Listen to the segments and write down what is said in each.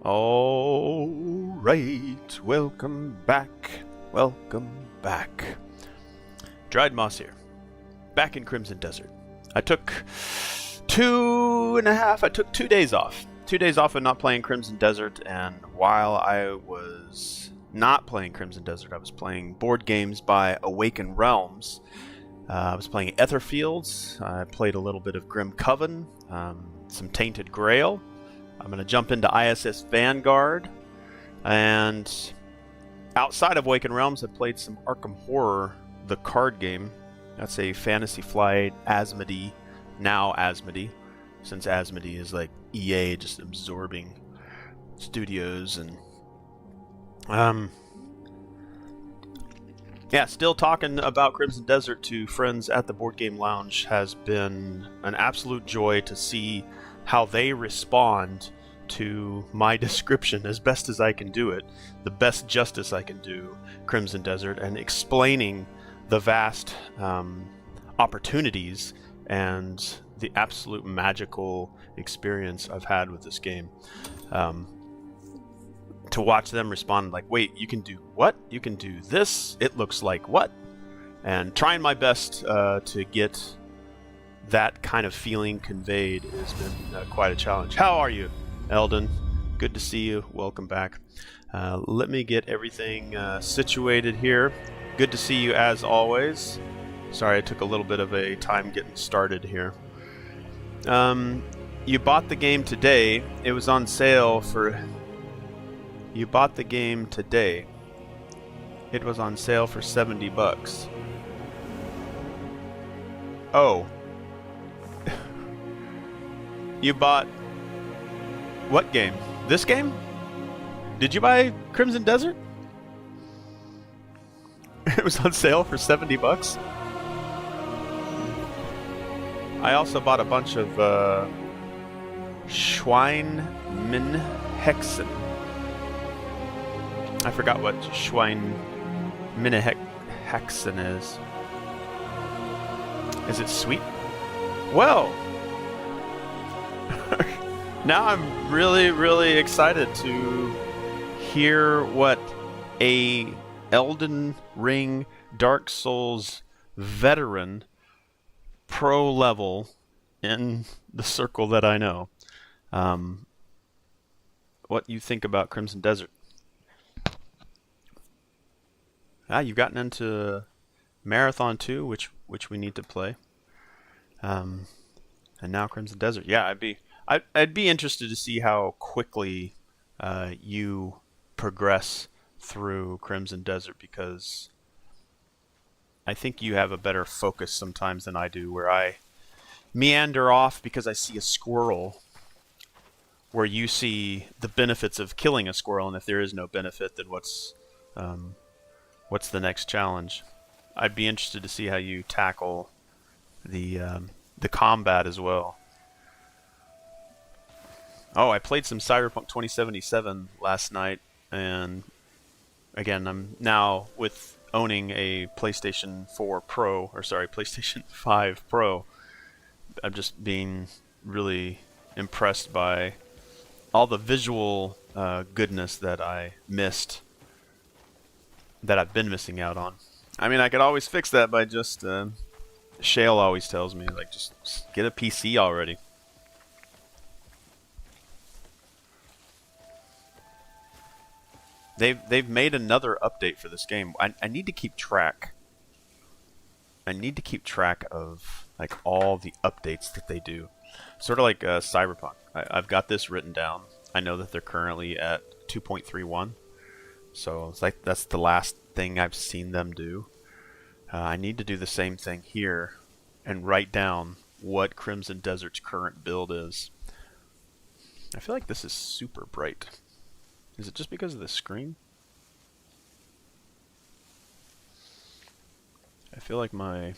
All right, welcome back. Welcome back. Dried Moss here, back in Crimson Desert. I took 2 days off. 2 days off of not playing Crimson Desert, and while I was not playing Crimson Desert, I was playing board games by Awaken Realms. I was playing Etherfields. I played a little bit of Grim Coven, some Tainted Grail. I'm going to jump into ISS Vanguard, and outside of Awaken Realms, I played some Arkham Horror, the card game. That's a Fantasy Flight Asmodee, now Asmodee, since Asmodee is like EA just absorbing studios. And yeah, still talking about Crimson Desert to friends at the Board Game Lounge has been an absolute joy to see how they respond to my description as best as I can do it, the best justice I can do, Crimson Desert, and explaining the vast opportunities and the absolute magical experience I've had with this game. To watch them respond like, wait, you can do what? You can do this? It looks like what? And trying my best to get that kind of feeling conveyed has been quite a challenge. How are you, Eldon? Good to see you. Welcome back. Let me get everything situated here. Good to see you as always. Sorry, I took a little bit of a time getting started here. You bought the game today. It was on sale for... You bought the game today. It was on sale for $70. Oh. You bought what game? This game? Did you buy Crimson Desert? It was on sale for $70. I also bought a bunch of Schweinminhexen. I forgot what Schweinminhexen is. Is it sweet? Well, now I'm really excited to hear what a Elden Ring Dark Souls veteran pro level in the circle that I know, what you think about Crimson Desert. You've gotten into Marathon 2, which we need to play, and now Crimson Desert. Yeah, I'd be interested to see how quickly you progress through Crimson Desert, because I think you have a better focus sometimes than I do, where I meander off because I see a squirrel, where you see the benefits of killing a squirrel, and if there is no benefit, then what's the next challenge? I'd be interested to see how you tackle the combat as well. Oh, I played some Cyberpunk 2077 last night, and again, I'm now with owning a PlayStation 4 Pro, or sorry, PlayStation 5 Pro. I'm just being really impressed by all the visual goodness that I missed, that I've been missing out on. I mean, I could always fix that by just Shale always tells me, like, just get a PC already. They've made another update for this game. I need to keep track. I need to keep track of like all the updates that they do. Sort of like Cyberpunk. I've got this written down. I know that they're currently at 2.31. So it's like that's the last thing I've seen them do. I need to do the same thing here and write down what Crimson Desert's current build is. I feel like this is super bright. Is it just because of the screen? I feel like my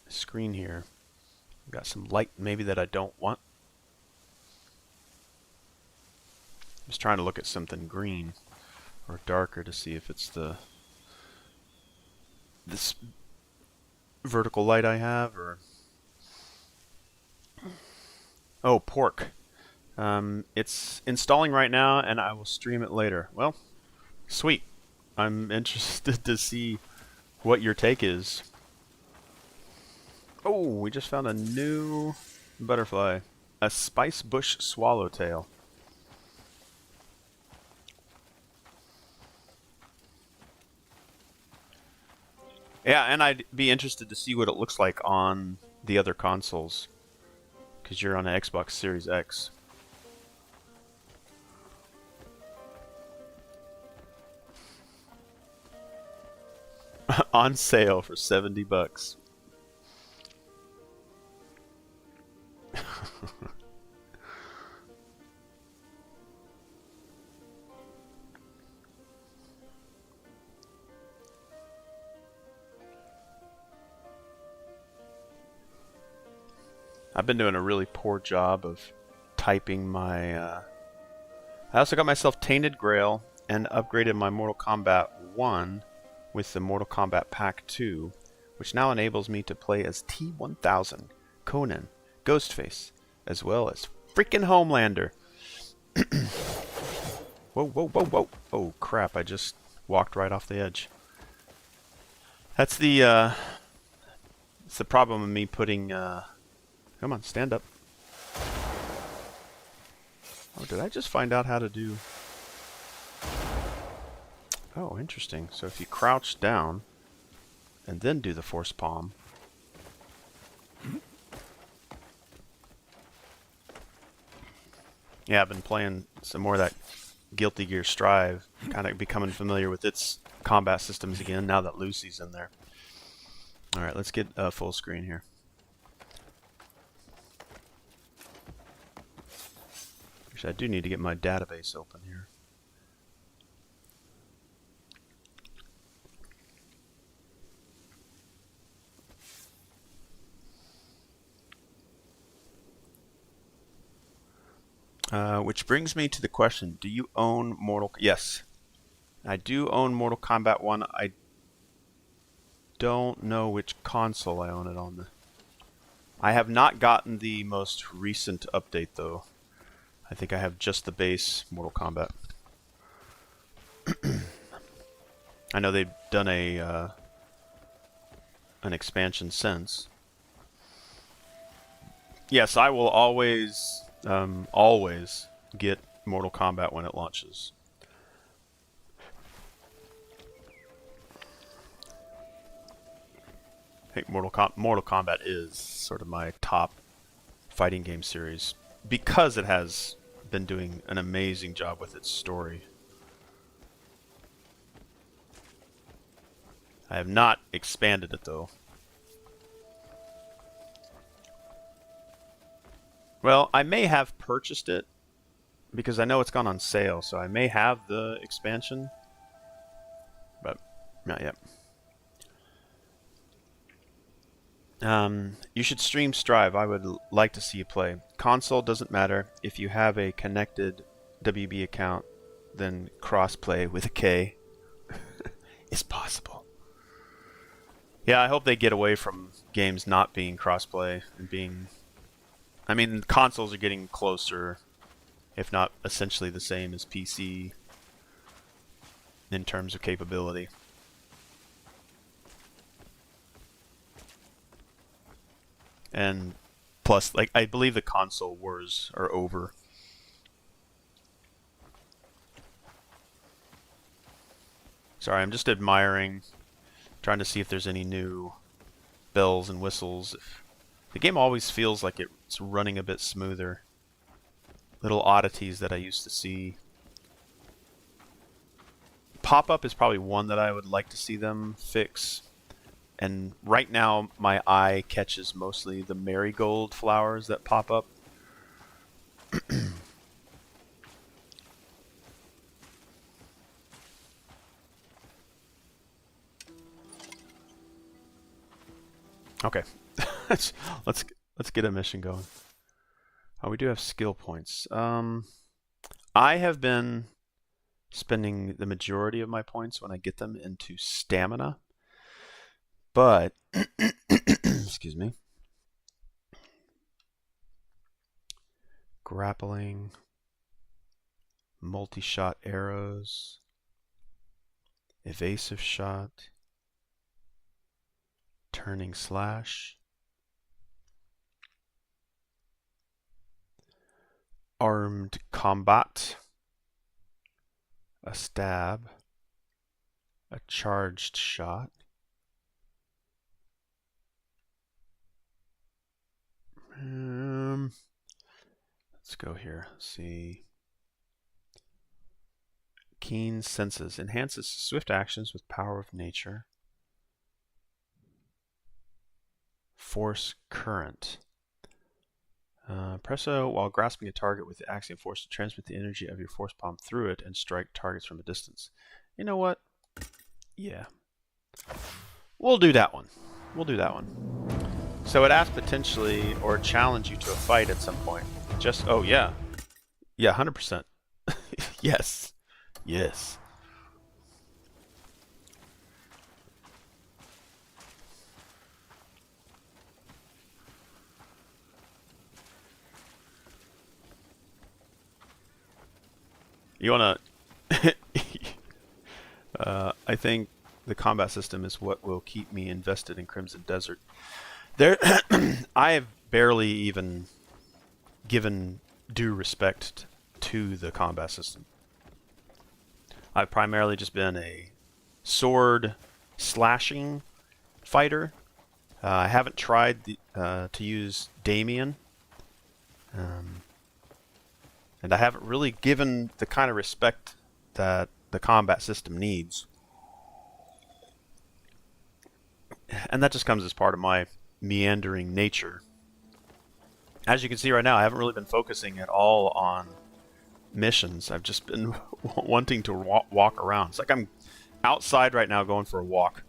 screen here got some light maybe that I don't want. I'm just trying to look at something green or darker to see if it's this vertical light I have, or oh, pork. It's installing right now, and I will stream it later. Well, sweet. I'm interested to see what your take is. Oh, we just found a new butterfly. A spice bush swallowtail. Yeah, and I'd be interested to see what it looks like on the other consoles. Because you're on an Xbox Series X. On sale for $70. I've been doing a really poor job of typing my... I also got myself Tainted Grail and upgraded my Mortal Kombat 1 with the Mortal Kombat Pack 2, which now enables me to play as T-1000, Conan, Ghostface, as well as freaking Homelander. Whoa, whoa, whoa, whoa. Oh, crap, I just walked right off the edge. That's the problem of me putting... Come on, stand up. Oh, did I just find out how to do... Oh, interesting. So if you crouch down and then do the force palm... Yeah, I've been playing some more of that Guilty Gear Strive, kind of becoming familiar with its combat systems again now that Lucy's in there. Alright, let's get full screen here. Actually, I do need to get my database open here. Which brings me to the question, do you own Mortal... Yes, I do own Mortal Kombat 1. I don't know which console I own it on. I have not gotten the most recent update, though. I think I have just the base Mortal Kombat. I know they've done an expansion since. Yes, I will always get Mortal Kombat when it launches. I think Mortal Kombat is sort of my top fighting game series because it has been doing an amazing job with its story. I have not expanded it, though. Well, I may have purchased it because I know it's gone on sale, so I may have the expansion, but not yet. You should stream Strive. I would like to see you play. Console doesn't matter. If you have a connected WB account, then crossplay with a K is possible. Yeah, I hope they get away from games not being crossplay and being... I mean, consoles are getting closer, if not essentially the same as PC in terms of capability. And plus, like, I believe the console wars are over. Sorry, I'm just admiring, trying to see if there's any new bells and whistles. The game always feels like it's running a bit smoother. Little oddities that I used to see. Pop-up is probably one that I would like to see them fix. And right now, my eye catches mostly the marigold flowers that pop up. Okay, let's get a mission going. Oh, we do have skill points. I have been spending the majority of my points when I get them into stamina. But, excuse me. grappling, multi-shot arrows, evasive shot, turning slash, armed combat, a stab, a charged shot, let's go here. Let's see. Keen senses enhances swift actions with power of nature. Force current. Press O while grasping a target with the axiom force to transmit the energy of your force palm through it and strike targets from a distance. You know what? Yeah. We'll do that one. We'll do that one. So it asks potentially or challenge you to a fight at some point. Just, oh yeah. Yeah, 100%. Yes. Yes. You wanna... I think the combat system is what will keep me invested in Crimson Desert. There, I have barely even given due respect to the combat system. I've primarily just been a sword slashing fighter. I haven't tried to use Damien. And I haven't really given the kind of respect that the combat system needs. And that just comes as part of my meandering nature. As you can see right now, I haven't really been focusing at all on missions. I've just been wanting to walk around. It's like I'm outside right now going for a walk.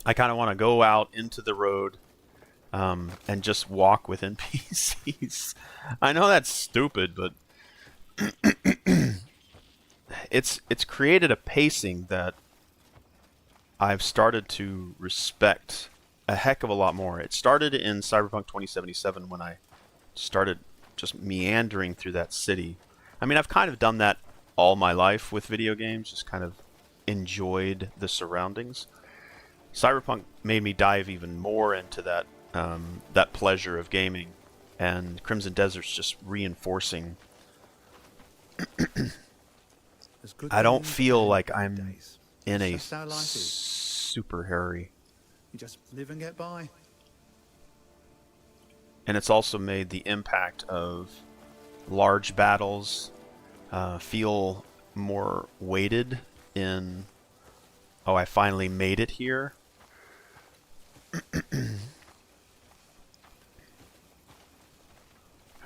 I kind of want to go out into the road and just walk with NPCs. I know that's stupid, but it's created a pacing that I've started to respect a heck of a lot more. It started in Cyberpunk 2077 when I started just meandering through that city. I mean, I've kind of done that all my life with video games, just kind of enjoyed the surroundings. Cyberpunk made me dive even more into that that pleasure of gaming, and Crimson Desert's just reinforcing. I don't feel like I'm in a super hurry. You just live and get by. And it's also made the impact of large battles feel more weighted in, oh, I finally made it here.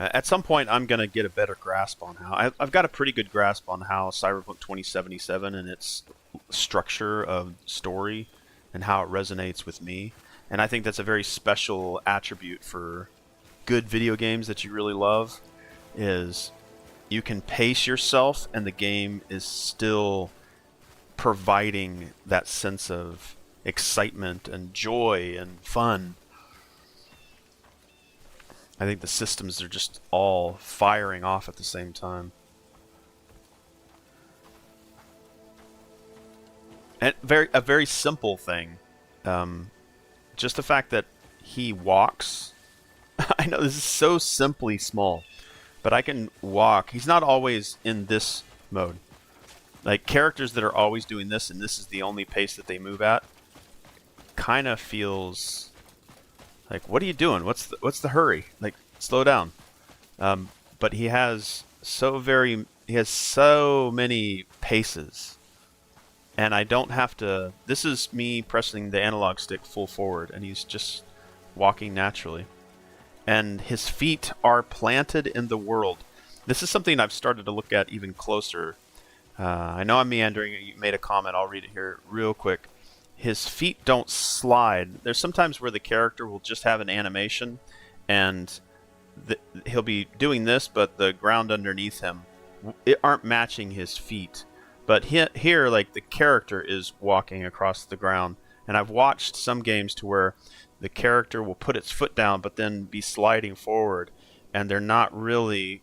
At some point, I'm going to get a better grasp on how... I've got a pretty good grasp on how Cyberpunk 2077 and its structure of story and how it resonates with me. And I think that's a very special attribute for good video games that you really love, is you can pace yourself and the game is still providing that sense of excitement and joy and fun. I think the systems are just all firing off at the same time. And a very simple thing. Just the fact that he walks. I know this is so simply small, but I can walk. He's not always in this mode. Like, characters that are always doing this and this is the only pace that they move at, kind of feels like, what are you doing? What's the hurry? Like, slow down. But he has so many paces, and I don't have to. This is me pressing the analog stick full forward, and he's just walking naturally. And his feet are planted in the world. This is something I've started to look at even closer. I know I'm meandering. You made a comment. I'll read it here real quick. His feet don't slide. There's sometimes where the character will just have an animation, and he'll be doing this, but the ground underneath him aren't matching his feet. But here, like, the character is walking across the ground. And I've watched some games to where the character will put its foot down but then be sliding forward, and they're not really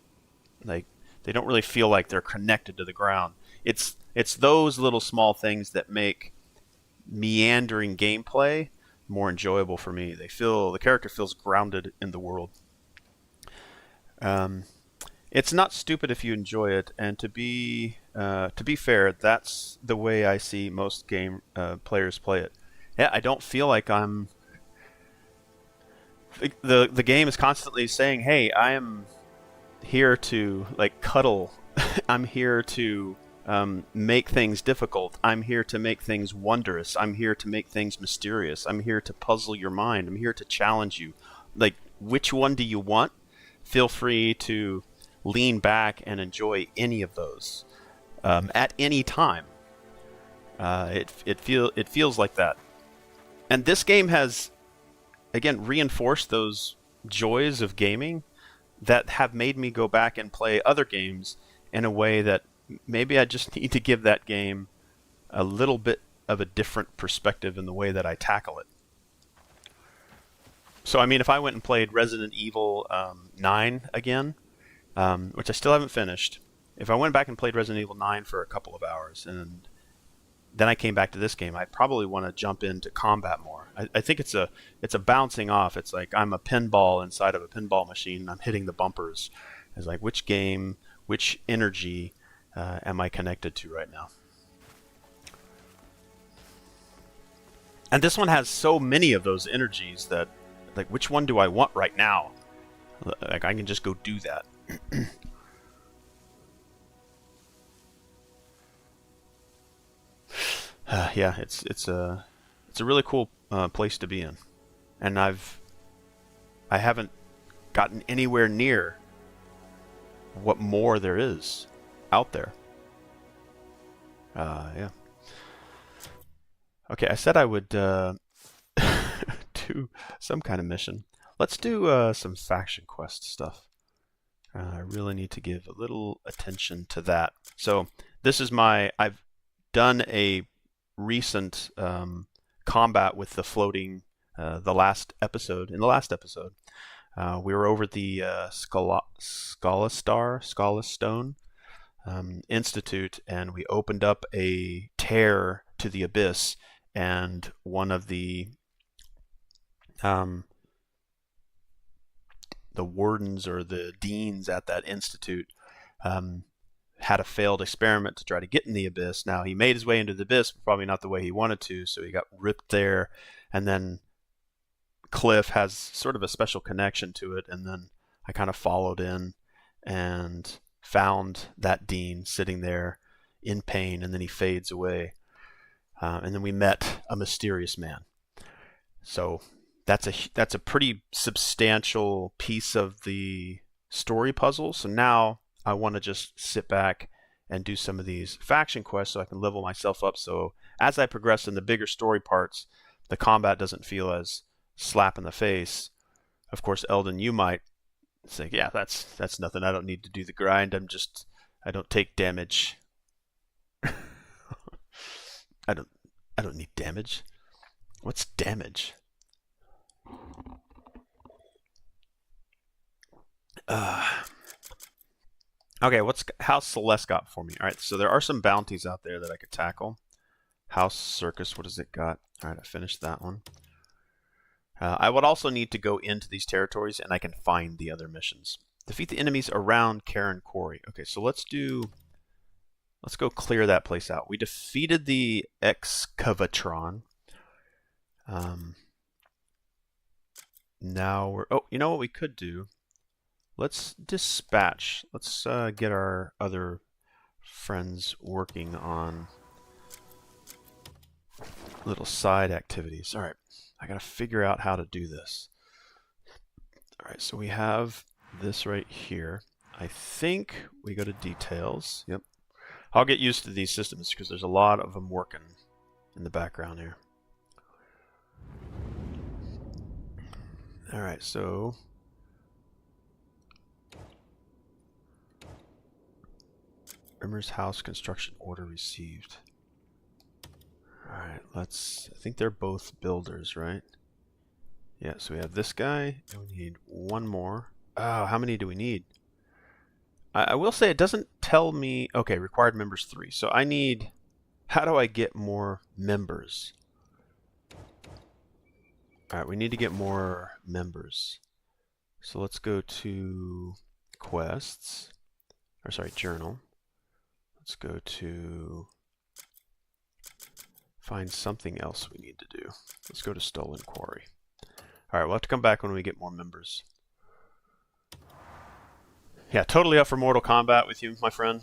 like, they don't really feel like they're connected to the ground. It's those little small things that make meandering gameplay more enjoyable for me. The character feels grounded in the world. It's not stupid if you enjoy it, and to be fair, that's the way I see most game players play it. Yeah, I don't feel like I'm. The game is constantly saying, "Hey, I am here to like cuddle. I'm here to make things difficult. I'm here to make things wondrous. I'm here to make things mysterious. I'm here to puzzle your mind. I'm here to challenge you. Like, which one do you want? Feel free to lean back and enjoy any of those at any time. It feels like that, and this game has again reinforced those joys of gaming that have made me go back and play other games in a way that maybe I just need to give that game a little bit of a different perspective in the way that I tackle it. So, I mean, if I went and played Resident Evil 9 again, which I still haven't finished, if I went back and played Resident Evil 9 for a couple of hours and then I came back to this game, I'd probably want to jump into combat more. I think it's a bouncing off. It's like I'm a pinball inside of a pinball machine and I'm hitting the bumpers. It's like, which game, which energy am I connected to right now? And this one has so many of those energies that, like, which one do I want right now? Like, I can just go do that. Yeah, it's a really cool place to be in, and I haven't gotten anywhere near what more there is out there. Yeah. Okay, I said I would do some kind of mission. Let's do some faction quest stuff. I really need to give a little attention to that. So this is I've done a recent combat with the floating, in the last episode. We were over the Scala Stone Institute, and we opened up a tear to the abyss, and one of the wardens or the deans at that institute had a failed experiment to try to get in the abyss. Now, he made his way into the abyss, but probably not the way he wanted to, so he got ripped there, and then Cliff has sort of a special connection to it, and then I kind of followed in and found that dean sitting there in pain, and then he fades away. And then we met a mysterious man. So that's a pretty substantial piece of the story puzzle. So now I want to just sit back and do some of these faction quests so I can level myself up. So as I progress in the bigger story parts, the combat doesn't feel as slap in the face. Of course, Eldon, you might say, yeah, that's nothing. I don't need to do the grind. I don't take damage. I don't need damage. What's damage? Okay, how's Celeste got for me? All right, so there are some bounties out there that I could tackle. House Circus, what has it got? All right, I finished that one. I would also need to go into these territories, and I can find the other missions. Defeat the enemies around Karen Quarry. Okay, so let's go clear that place out. We defeated the Excavatron. Now you know what we could do? Let's dispatch. Let's get our other friends working on little side activities. All right, I gotta figure out how to do this. All right, so we have this right here. I think we go to details. Yep. I'll get used to these systems because there's a lot of them working in the background here. All right, so Rimmer's house construction order received. All right, I think they're both builders, right? Yeah, so we have this guy, and we need one more. Oh, how many do we need? I will say it doesn't tell me... Okay, required members 3. So I need... How do I get more members? Alright, we need to get more members. So let's go to quests. Or sorry, journal. Let's go to... Find something else we need to do. Let's go to Stolen Quarry. Alright, we'll have to come back when we get more members. Yeah, totally up for Mortal Kombat with you, my friend.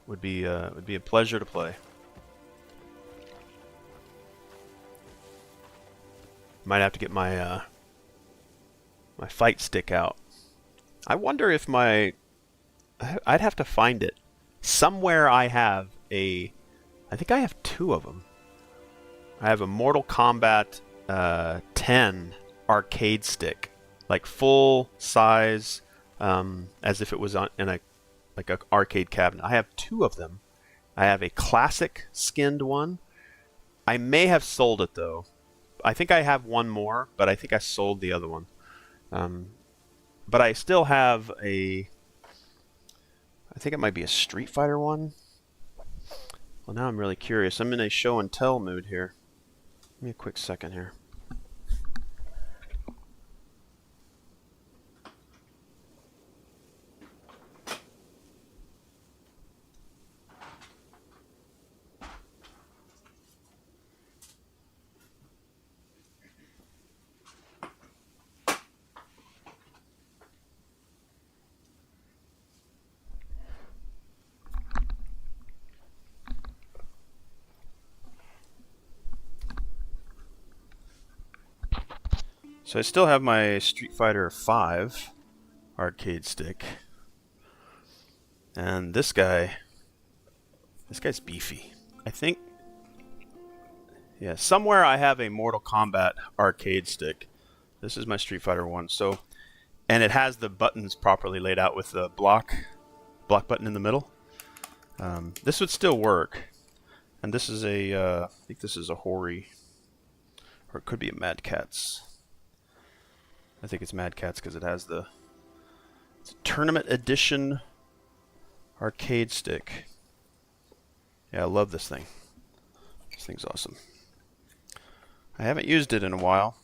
Would be a pleasure to play. Might have to get my my fight stick out. I wonder if my... I'd have to find it. Somewhere I have a... I think I have 2 of them. I have a Mortal Kombat 10 arcade stick. Like full size, as if it was in a like an arcade cabinet. I have 2 of them. I have a classic skinned one. I may have sold it though. I think I have one more, but I think I sold the other one. But I still have a... I think it might be a Street Fighter one. Well, now I'm really curious. I'm in a show and tell mood here. Give me a quick second here. So I still have my Street Fighter 5 arcade stick. And this guy's beefy. I think, yeah, somewhere I have a Mortal Kombat arcade stick. This is my Street Fighter 1. So, and it has the buttons properly laid out with the block button in the middle. This would still work. And this is a, I think this is a Hori, or it could be a Mad Catz. I think it's Mad Catz because it has it's a tournament edition arcade stick. Yeah, I love this thing. This thing's awesome. I haven't used it in a while.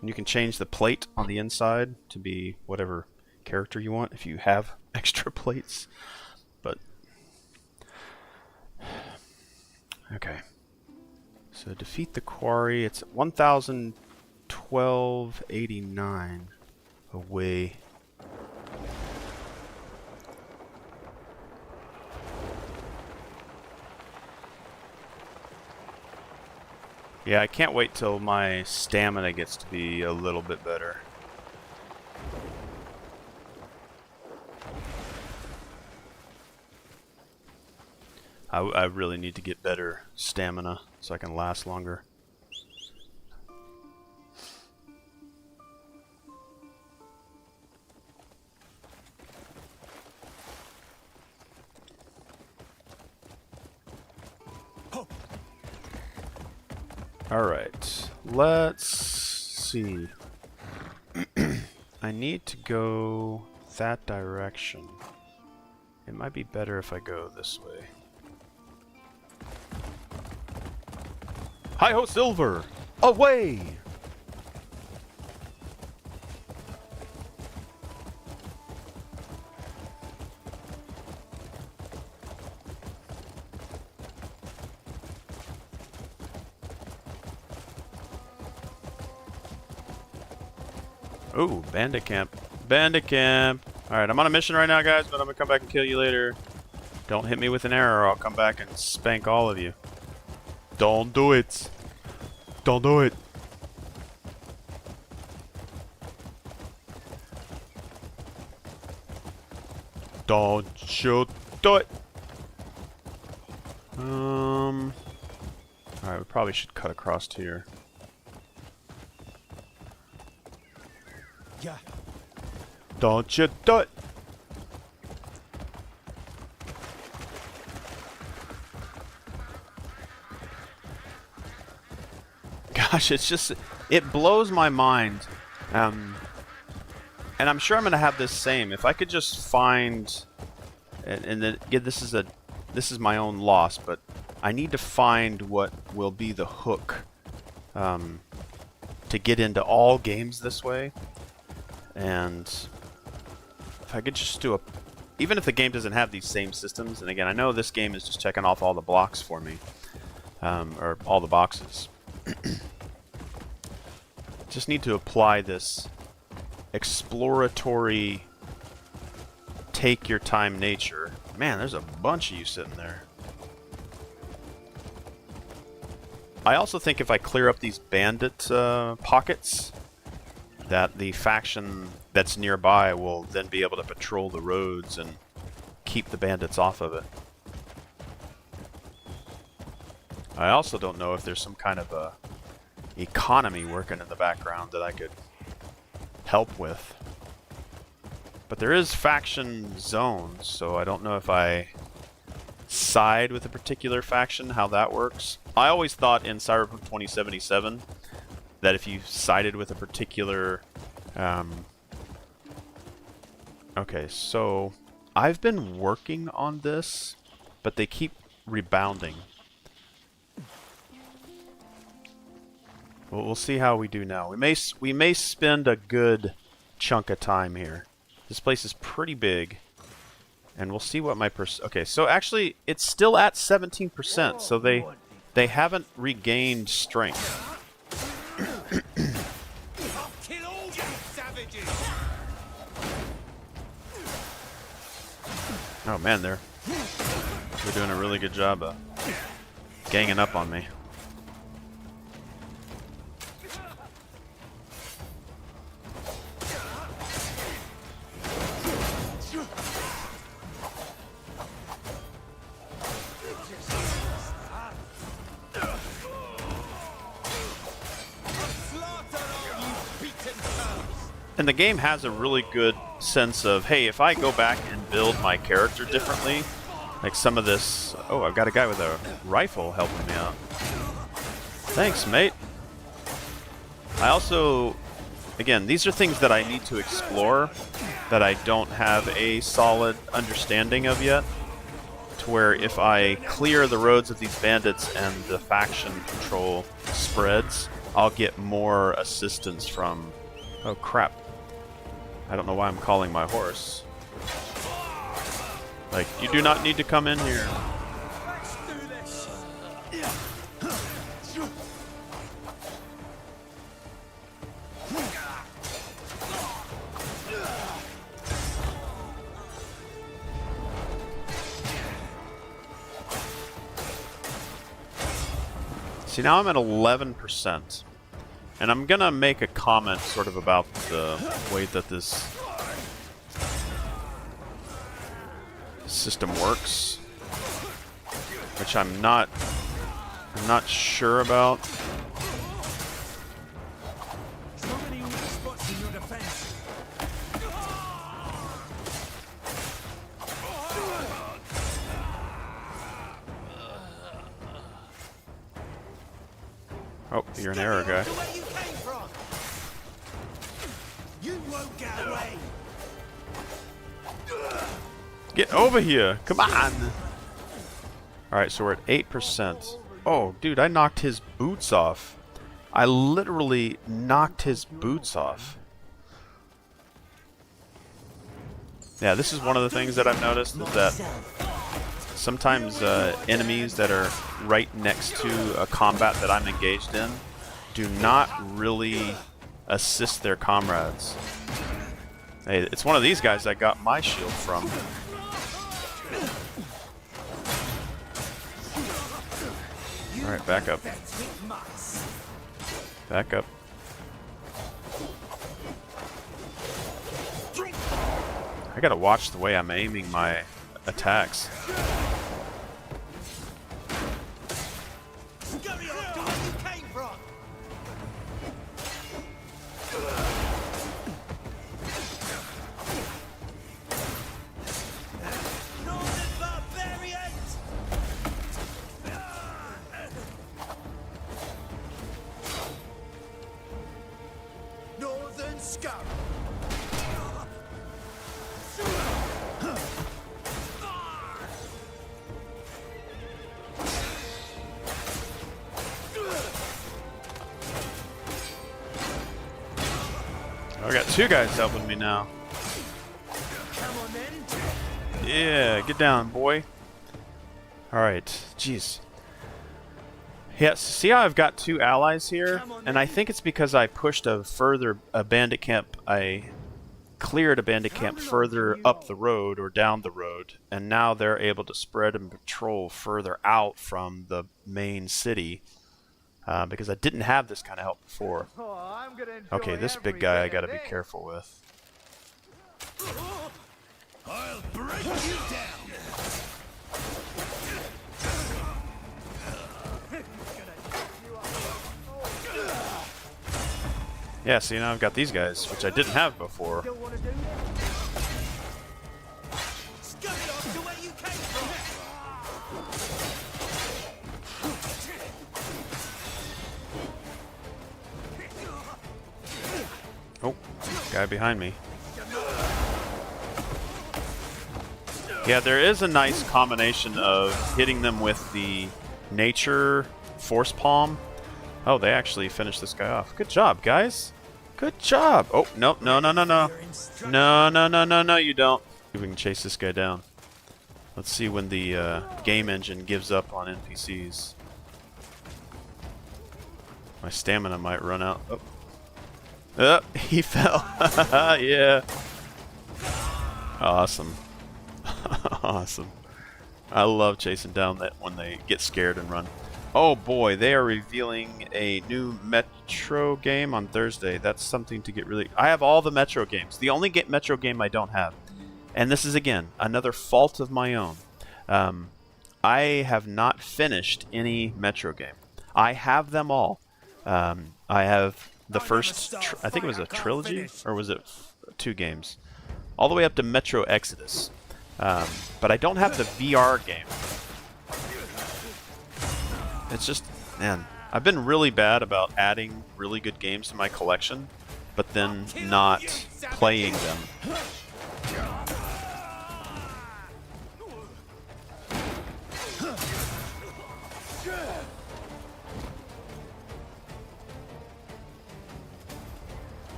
And you can change the plate on the inside to be whatever character you want if you have extra plates. But okay. So defeat the quarry. It's 1,012.89 away. Yeah, I can't wait till my stamina gets to be a little bit better. I really need to get better stamina so I can last longer. Alright, let's see. I need to go that direction. It might be better if I go this way. Hi-ho, Silver! Away! Ooh, bandit camp. Bandit camp! Alright, I'm on a mission right now, guys, but I'm gonna come back and kill you later. Don't hit me with an arrow or I'll come back and spank all of you. Don't do it. Don't do it. Don't you do it. Alright, we probably should cut across here. Yeah. Don't you do it. gosh, it blows my mind. And I'm sure I'm going to have this same. If I could just find, and then again, this is my own loss, but I need to find what will be the hook to get into all games this way. And if I could just do even if the game doesn't have these same systems, and again, I know this game is just checking off all the blocks for me, or all the boxes. Just need to apply this exploratory, take your time nature. Man, there's a bunch of you sitting there. I also think if I clear up these bandit pockets, that the faction that's nearby will then be able to patrol the roads and keep the bandits off of it. I also don't know if there's some kind of a economy working in the background that I could help with. But there is faction zones, so I don't know if I side with a particular faction, how that works. I always thought in Cyberpunk 2077 that if you sided with a particular... Okay, so I've been working on this, but they keep rebounding. We'll see how we do now. We may spend a good chunk of time here. This place is pretty big, and we'll see what my okay, so actually it's still at 17%, so they haven't regained strength. Oh man, they're doing a really good job of ganging up on me. And the game has a really good sense of, hey, if I go back and build my character differently, like some of this... Oh, I've got a guy with a rifle helping me out. Thanks, mate. I also... Again, these are things that I need to explore that I don't have a solid understanding of yet. To where if I clear the roads of these bandits and the faction control spreads, I'll get more assistance from... Oh, crap. I don't know why I'm calling my horse. Like, you do not need to come in here. See, now I'm at 11%. And I'm gonna make a comment sort of about the way that this system works, which I'm not sure about. Oh, you're an arrow guy. Get over here! Come on! Alright, so we're at 8%. Oh, dude, I knocked his boots off. I literally knocked his boots off. Yeah, this is one of the things that I've noticed, is that sometimes enemies that are right next to a combat that I'm engaged in do not really assist their comrades. Hey, it's one of these guys I got my shield from. Alright, back up. Back up. I gotta watch the way I'm aiming my attacks. two guys helping me now. Yeah, get down, boy. Alright, jeez. Yes, see how I've got two allies here? And I think it's because I pushed a bandit camp. I cleared a bandit camp further up the road or down the road, and now they're able to spread and patrol further out from the main city. Because I didn't have this kind of help before. Okay, this big guy I gotta be careful with. I'll break you down. Yeah, see, now I've got these guys, which I didn't have before. Oh, guy behind me. Yeah, there is a nice combination of hitting them with the nature force palm. Oh, they actually finished this guy off. Good job, guys. Good job. Oh, no, no, no, no, no. No, no, no, no, no, you don't. We can chase this guy down. Let's see when the game engine gives up on NPCs. My stamina might run out. Oh, he fell. Yeah. Awesome. Awesome. I love chasing down that when they get scared and run. Oh boy, they are revealing a new Metro game on Thursday. That's something to get really... I have all the Metro games. The only Metro game I don't have. And this is, again, another fault of my own. I have not finished any Metro game. I have them all. I have the first... I think it was a trilogy? Or was it 2 games? All the way up to Metro Exodus. But I don't have the VR game. It's just, man, I've been really bad about adding really good games to my collection, but then not playing them.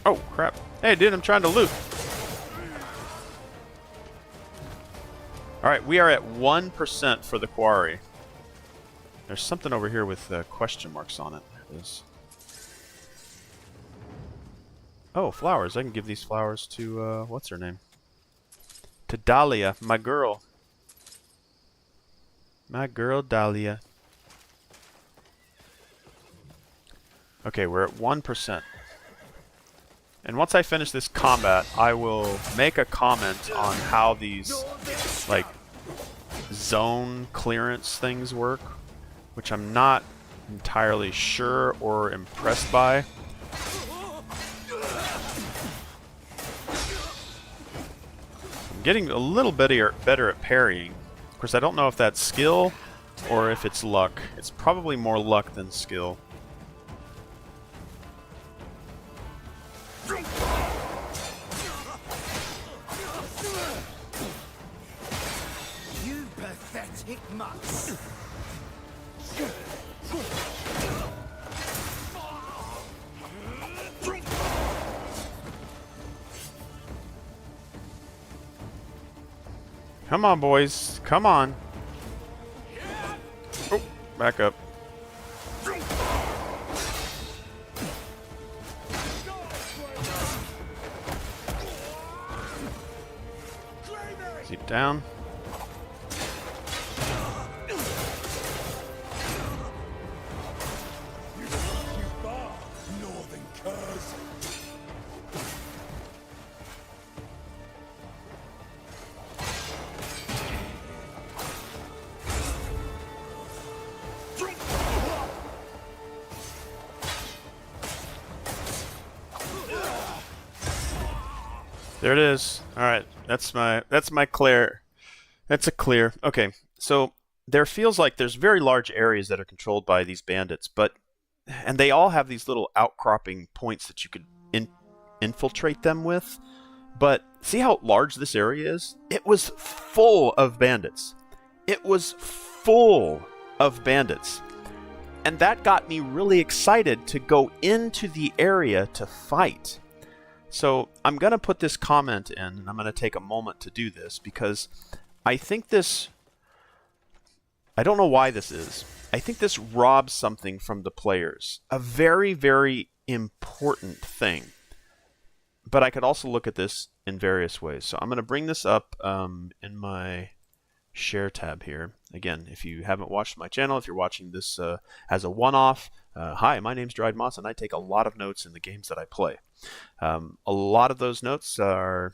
Oh, crap. Hey, dude, I'm trying to loot. Alright, we are at 1% for the quarry. There's something over here with question marks on it. There it is. Oh, flowers. I can give these flowers to, what's her name? To Dahlia, my girl. My girl, Dahlia. Okay, we're at 1%. And once I finish this combat, I will make a comment on how these, like, zone clearance things work, which I'm not entirely sure or impressed by. I'm getting a little better at parrying. Of course, I don't know if that's skill or if it's luck. It's probably more luck than skill. You pathetic mutts. Come on, boys. Come on. Oh, back up. Keep down. There it is. All right, that's my clear. That's a clear. Okay, so there feels like there's very large areas that are controlled by these bandits, and they all have these little outcropping points that you could infiltrate them with. But see how large this area is? It was full of bandits. It was full of bandits. And that got me really excited to go into the area to fight. So I'm going to put this comment in, and I'm going to take a moment to do this, because I think this... I don't know why this is. I think this robs something from the players. A very, very important thing. But I could also look at this in various ways. So I'm going to bring this up in my share tab here. Again, if you haven't watched my channel, if you're watching this as a one-off, hi, my name's Dried Moss, and I take a lot of notes in the games that I play. A lot of those notes are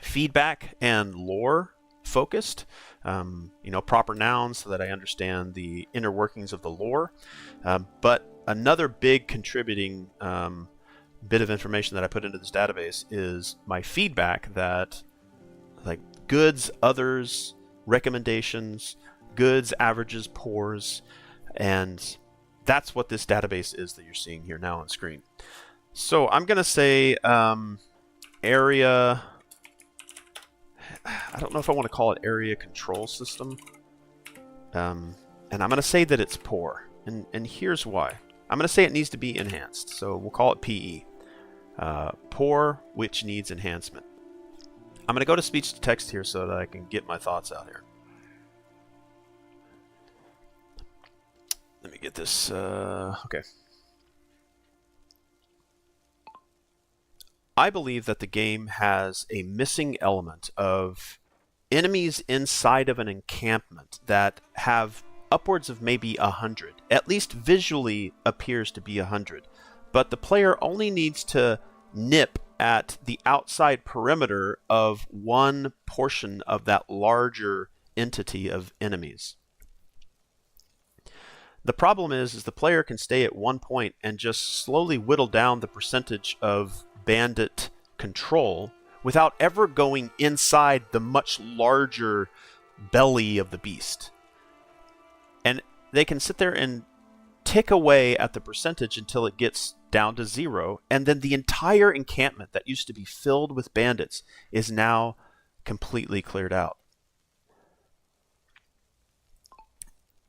feedback and lore focused, proper nouns so that I understand the inner workings of the lore. But another big contributing bit of information that I put into this database is my feedback, that like goods, others, recommendations, goods, averages, poors, and that's what this database is that you're seeing here now on screen. So I'm going to say area... I don't know if I want to call it area control system. And I'm going to say that it's poor. And here's why. I'm going to say it needs to be enhanced. So we'll call it PE. Poor, which needs enhancement. I'm going to go to speech to text here so that I can get my thoughts out here. Let me get this. Okay. I believe that the game has a missing element of enemies inside of an encampment that have upwards of maybe 100. At least visually appears to be 100. But the player only needs to nip at the outside perimeter of one portion of that larger entity of enemies. The problem is the player can stay at one point and just slowly whittle down the percentage of bandit control without ever going inside the much larger belly of the beast. And they can sit there and tick away at the percentage until it gets down to 0, and then the entire encampment that used to be filled with bandits is now completely cleared out.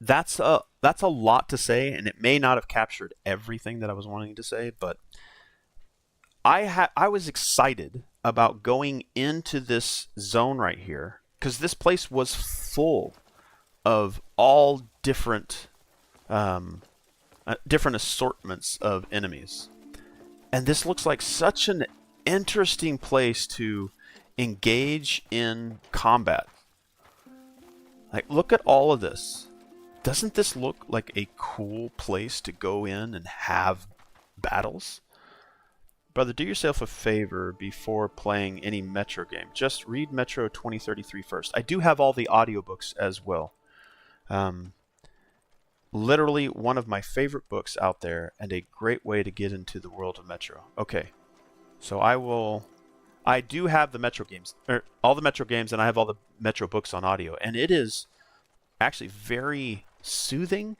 That's a lot to say, and it may not have captured everything that I was wanting to say, but I was excited about going into this zone right here because this place was full of all different different assortments of enemies. And this looks like such an interesting place to engage in combat. Like, look at all of this. Doesn't this look like a cool place to go in and have battles? Brother, do yourself a favor before playing any Metro game. Just read Metro 2033 first. I do have all the audiobooks as well. Literally one of my favorite books out there and a great way to get into the world of Metro. Okay, so I do have the Metro games, or all the Metro games, and I have all the Metro books on audio, and it is actually very soothing,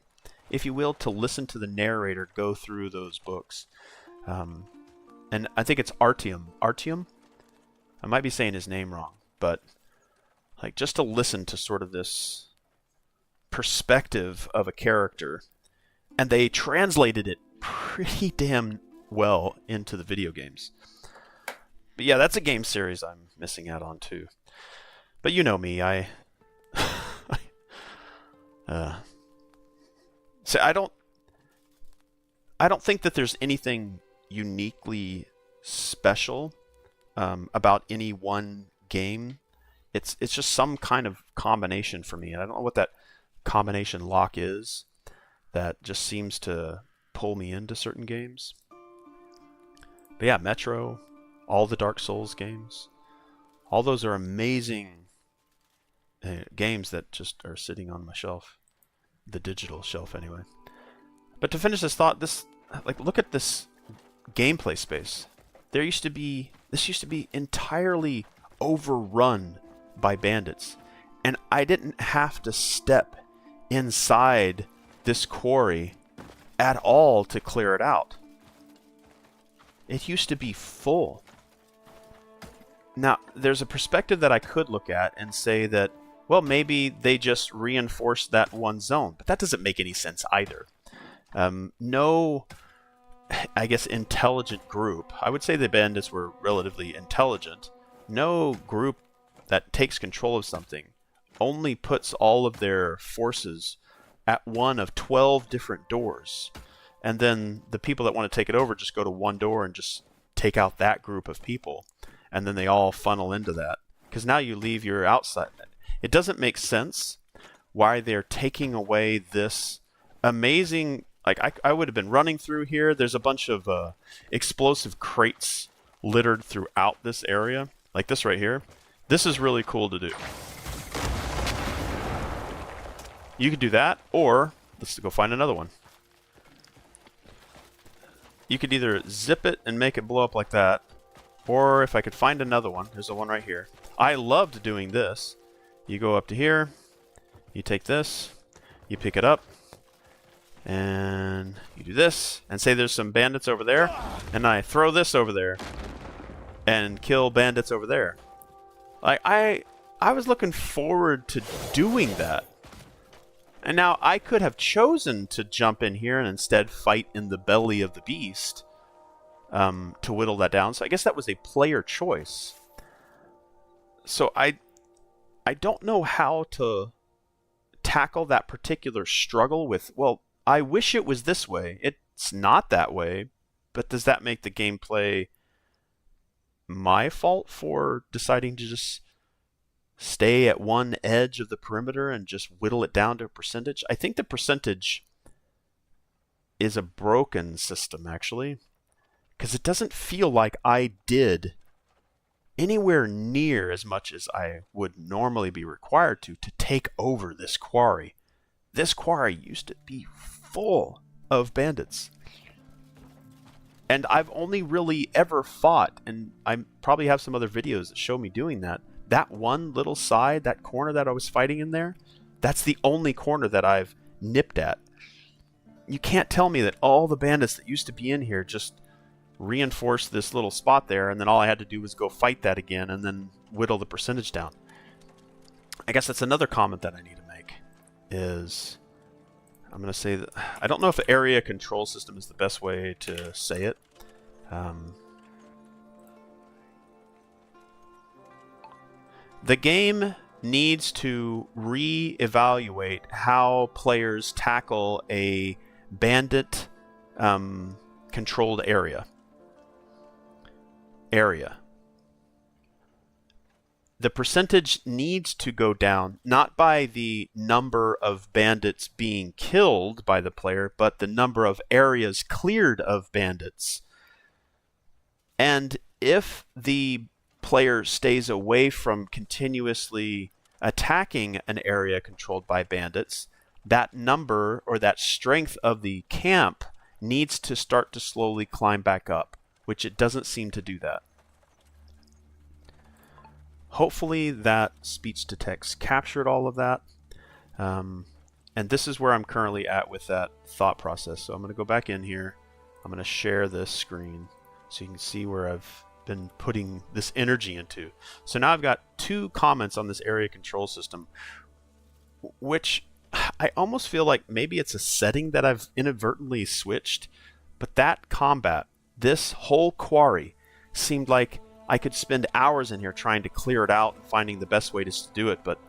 if you will, to listen to the narrator go through those books. And I think it's Artyom. Artyom? I might be saying his name wrong, but like just to listen to sort of this perspective of a character, and they translated it pretty damn well into the video games. But yeah, that's a game series I'm missing out on too. But you know me, so I don't think that there's anything uniquely special about any one game. It's just some kind of combination for me. And I don't know what that combination lock is that just seems to pull me into certain games. But yeah, Metro, all the Dark Souls games, all those are amazing games that just are sitting on my shelf, the digital shelf anyway. But to finish this thought, look at this gameplay space. This used to be entirely overrun by bandits, and I didn't have to step inside this quarry at all to clear it out. It used to be full. Now, there's a perspective that I could look at and say that, well, maybe they just reinforced that one zone, but that doesn't make any sense either. No, I guess, intelligent group. I would say the bandits were relatively intelligent. No group that takes control of something only puts all of their forces at one of 12 different doors. And then the people that want to take it over just go to one door and just take out that group of people. And then they all funnel into that. Because now you leave your outside. It doesn't make sense why they're taking away this amazing... Like, I would have been running through here. There's a bunch of explosive crates littered throughout this area. Like this right here. This is really cool to do. You could do that, or let's go find another one. You could either zip it and make it blow up like that, or if I could find another one, there's the one right here. I loved doing this. You go up to here, you take this, you pick it up, and you do this, and say there's some bandits over there, and I throw this over there, and kill bandits over there. Like, I was looking forward to doing that. And now I could have chosen to jump in here and instead fight in the belly of the beast to whittle that down. So I guess that was a player choice. So I don't know how to tackle that particular struggle with, well, I wish it was this way. It's not that way, but does that make the gameplay my fault for deciding to just stay at one edge of the perimeter and just whittle it down to a percentage? I think the percentage is a broken system, actually, because it doesn't feel like I did anywhere near as much as I would normally be required to take over this quarry. This quarry used to be full of bandits. And I've only really ever fought, and I probably have some other videos that show me doing that. That one little side, that corner that I was fighting in there, that's the only corner that I've nipped at. You can't tell me that all the bandits that used to be in here just reinforced this little spot there, and then all I had to do was go fight that again and then whittle the percentage down. I guess that's another comment that I need to make, is I'm going to say that I don't know if area control system is the best way to say it. The game needs to re-evaluate how players tackle a bandit controlled area. The percentage needs to go down, not by the number of bandits being killed by the player, but the number of areas cleared of bandits. And if the player stays away from continuously attacking an area controlled by bandits, that number or that strength of the camp needs to start to slowly climb back up, which it doesn't seem to do that. Hopefully that speech to text captured all of that. And this is where I'm currently at with that thought process. So I'm going to go back in here. I'm going to share this screen so you can see where I've been putting this energy into. So now I've got 2 comments on this area control system, which I almost feel like maybe it's a setting that I've inadvertently switched. But that combat, this whole quarry, seemed like I could spend hours in here trying to clear it out and finding the best way to do it, but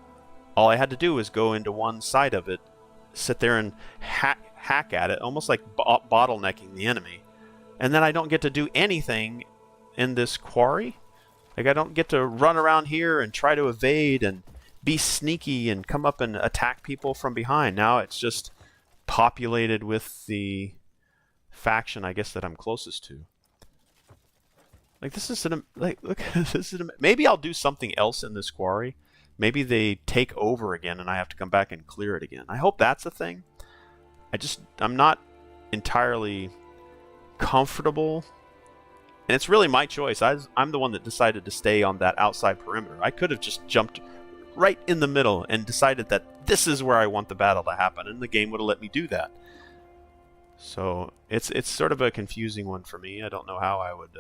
all I had to do was go into one side of it, sit there and hack at it, almost like bottlenecking the enemy. And then I don't get to do anything in this quarry. Like, I don't get to run around here and try to evade and be sneaky and come up and attack people from behind. Now it's just populated with the faction, I guess, that I'm closest to. Like, this is look, this is maybe I'll do something else in this quarry. Maybe they take over again and I have to come back and clear it again. I hope that's a thing. I'm not entirely comfortable, and it's really my choice. I'm the one that decided to stay on that outside perimeter. I could have just jumped right in the middle and decided that this is where I want the battle to happen, and the game would have let me do that. So it's sort of a confusing one for me. I don't know how I would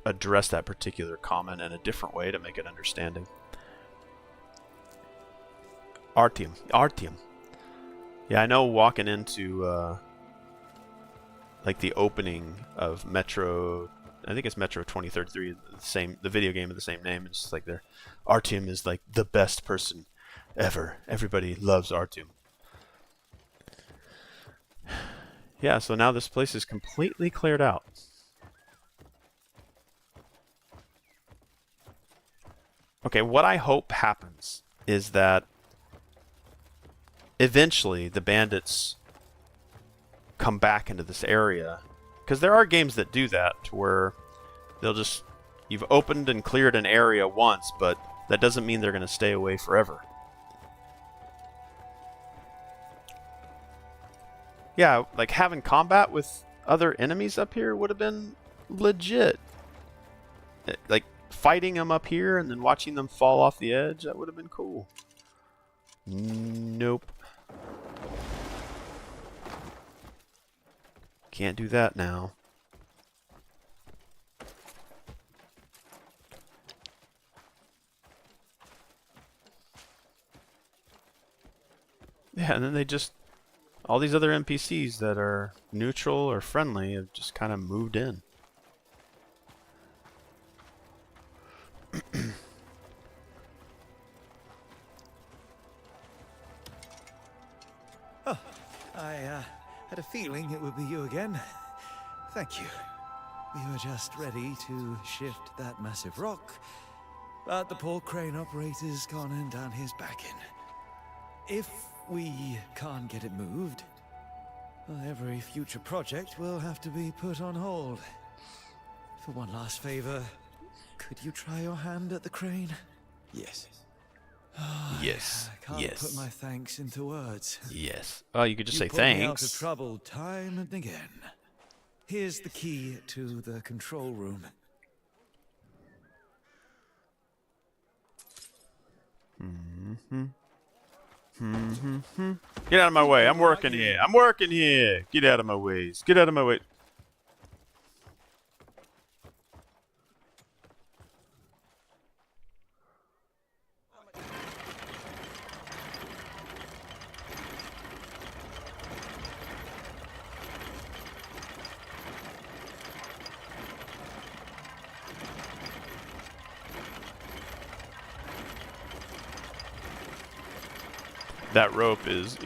address that particular comment in a different way to make it understanding. Artyom. Yeah, I know walking into like the opening of Metro, I think it's Metro 2033, the video game of the same name. It's just like Artyom is like the best person ever. Everybody loves Artyom. Yeah, so now this place is completely cleared out. Okay, what I hope happens is that eventually the bandits come back into this area. Because there are games that do that, to where you've opened and cleared an area once, but that doesn't mean they're going to stay away forever. Yeah, like having combat with other enemies up here would have been legit. Like fighting them up here and then watching them fall off the edge, that would have been cool. Nope. Can't do that now. Yeah, and then all these other NPCs that are neutral or friendly have just kind of moved in. Oh, I had a feeling it would be you again. Thank you. We were just ready to shift that massive rock, but the poor crane operator's gone and done his back-in. If we can't get it moved, well, every future project will have to be put on hold. For one last favor, could you try your hand at the crane? Yes. Yes. I can't put my thanks into words. Yes. Oh, you could just say put me out thanks. of trouble time and again. Here's the key to the control room. Get out of my way. I'm working here. I'm working here. Get out of my ways. Get out of my way. That rope is,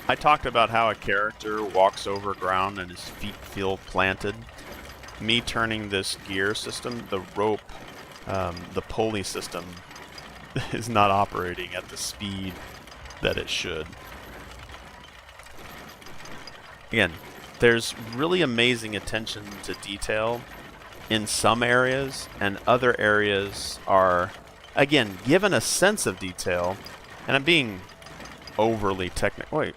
I talked about how a character walks over ground and his feet feel planted. Me turning this gear system, the rope, the pulley system is not operating at the speed that it should. Again, there's really amazing attention to detail in some areas, and other areas are, again, given a sense of detail, and I'm being overly technical. Wait.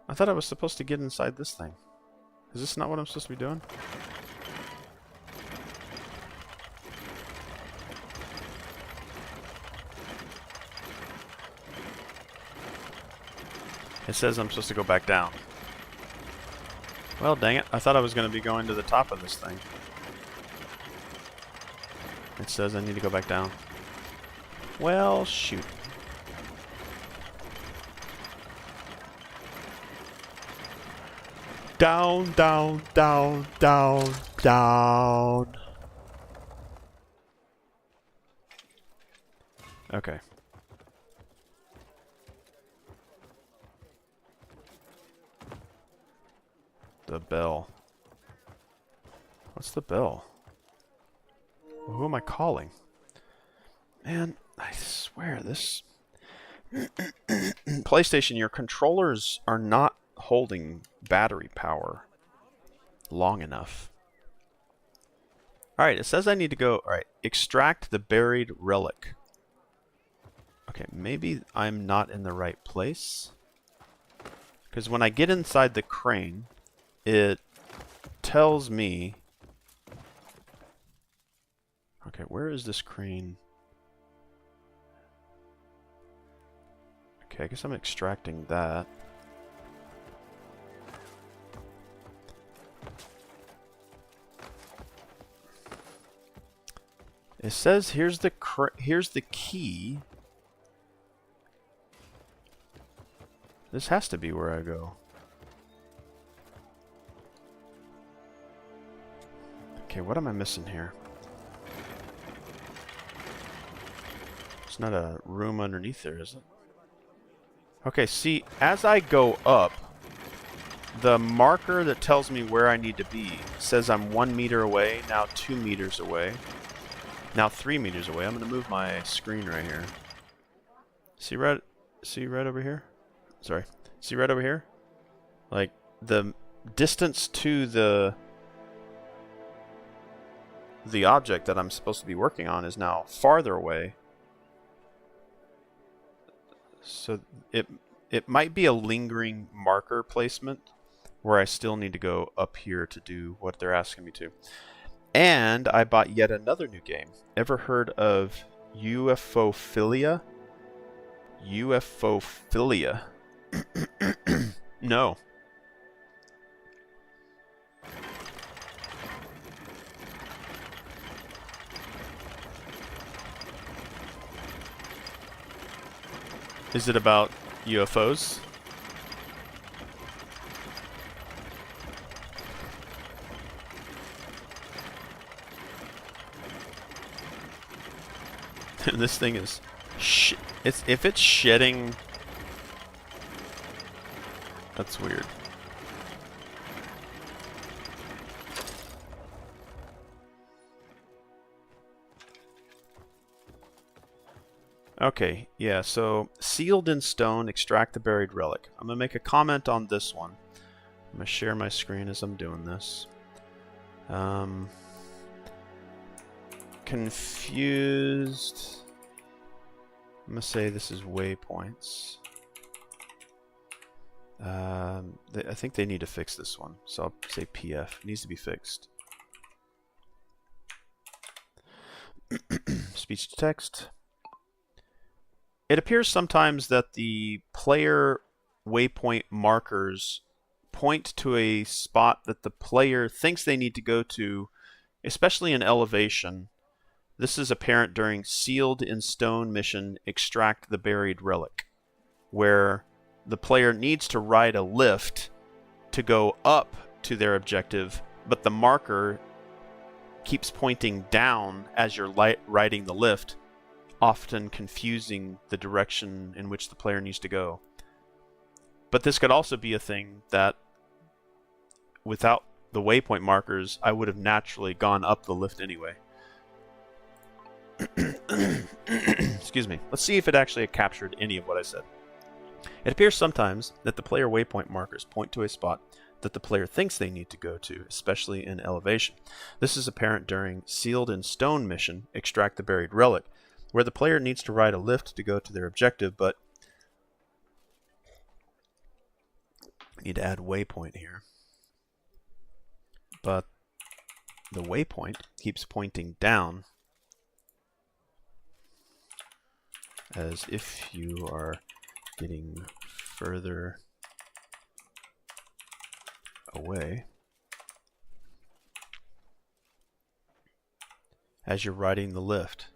I thought I was supposed to get inside this thing. Is this not what I'm supposed to be doing? It says I'm supposed to go back down. Well, dang it. I thought I was going to be going to the top of this thing. It says I need to go back down. Well, shoot. Down, down, down, down, down. Okay. The bell. What's the bell? Well, who am I calling? Man, I swear this... PlayStation, your controllers are not holding battery power long enough. Alright, it says I need to go... Alright, extract the buried relic. Okay, maybe I'm not in the right place. Because when I get inside the crane, it tells me... Okay, where is this crane? Okay, I guess I'm extracting that. It says here's the key. This has to be where I go. Okay, what am I missing here? It's not a room underneath there, is it? Okay, see, as I go up, the marker that tells me where I need to be says I'm 1 meter away, now 2 meters away, now 3 meters away. I'm going to move my screen right here. See right over here? Sorry. See right over here? Like, the distance to the object that I'm supposed to be working on is now farther away. So it might be a lingering marker placement where I still need to go up here to do what they're asking me to. And I bought yet another new game. Ever heard of UFOphilia? UFOphilia. No. Is it about UFOs? This thing is if it's shedding, that's weird. Okay, yeah, so sealed in stone, extract the buried relic. I'm going to make a comment on this one. I'm going to share my screen as I'm doing this. Confused. I'm going to say this is waypoints. I think they need to fix this one, so I'll say PF. It needs to be fixed. Speech to text. It appears sometimes that the player waypoint markers point to a spot that the player thinks they need to go to, especially in elevation. This is apparent during Sealed in Stone mission, Extract the Buried Relic, where the player needs to ride a lift to go up to their objective, but the marker keeps pointing down as you're riding the lift, often confusing the direction in which the player needs to go. But this could also be a thing that, without the waypoint markers, I would have naturally gone up the lift anyway. Excuse me. Let's see if it actually captured any of what I said. It appears sometimes that the player waypoint markers point to a spot that the player thinks they need to go to, especially in elevation. This is apparent during Sealed in Stone mission, Extract the Buried Relic, where the player needs to ride a lift to go to their objective, but I need to add waypoint here. But the waypoint keeps pointing down as if you are getting further away as you're riding the lift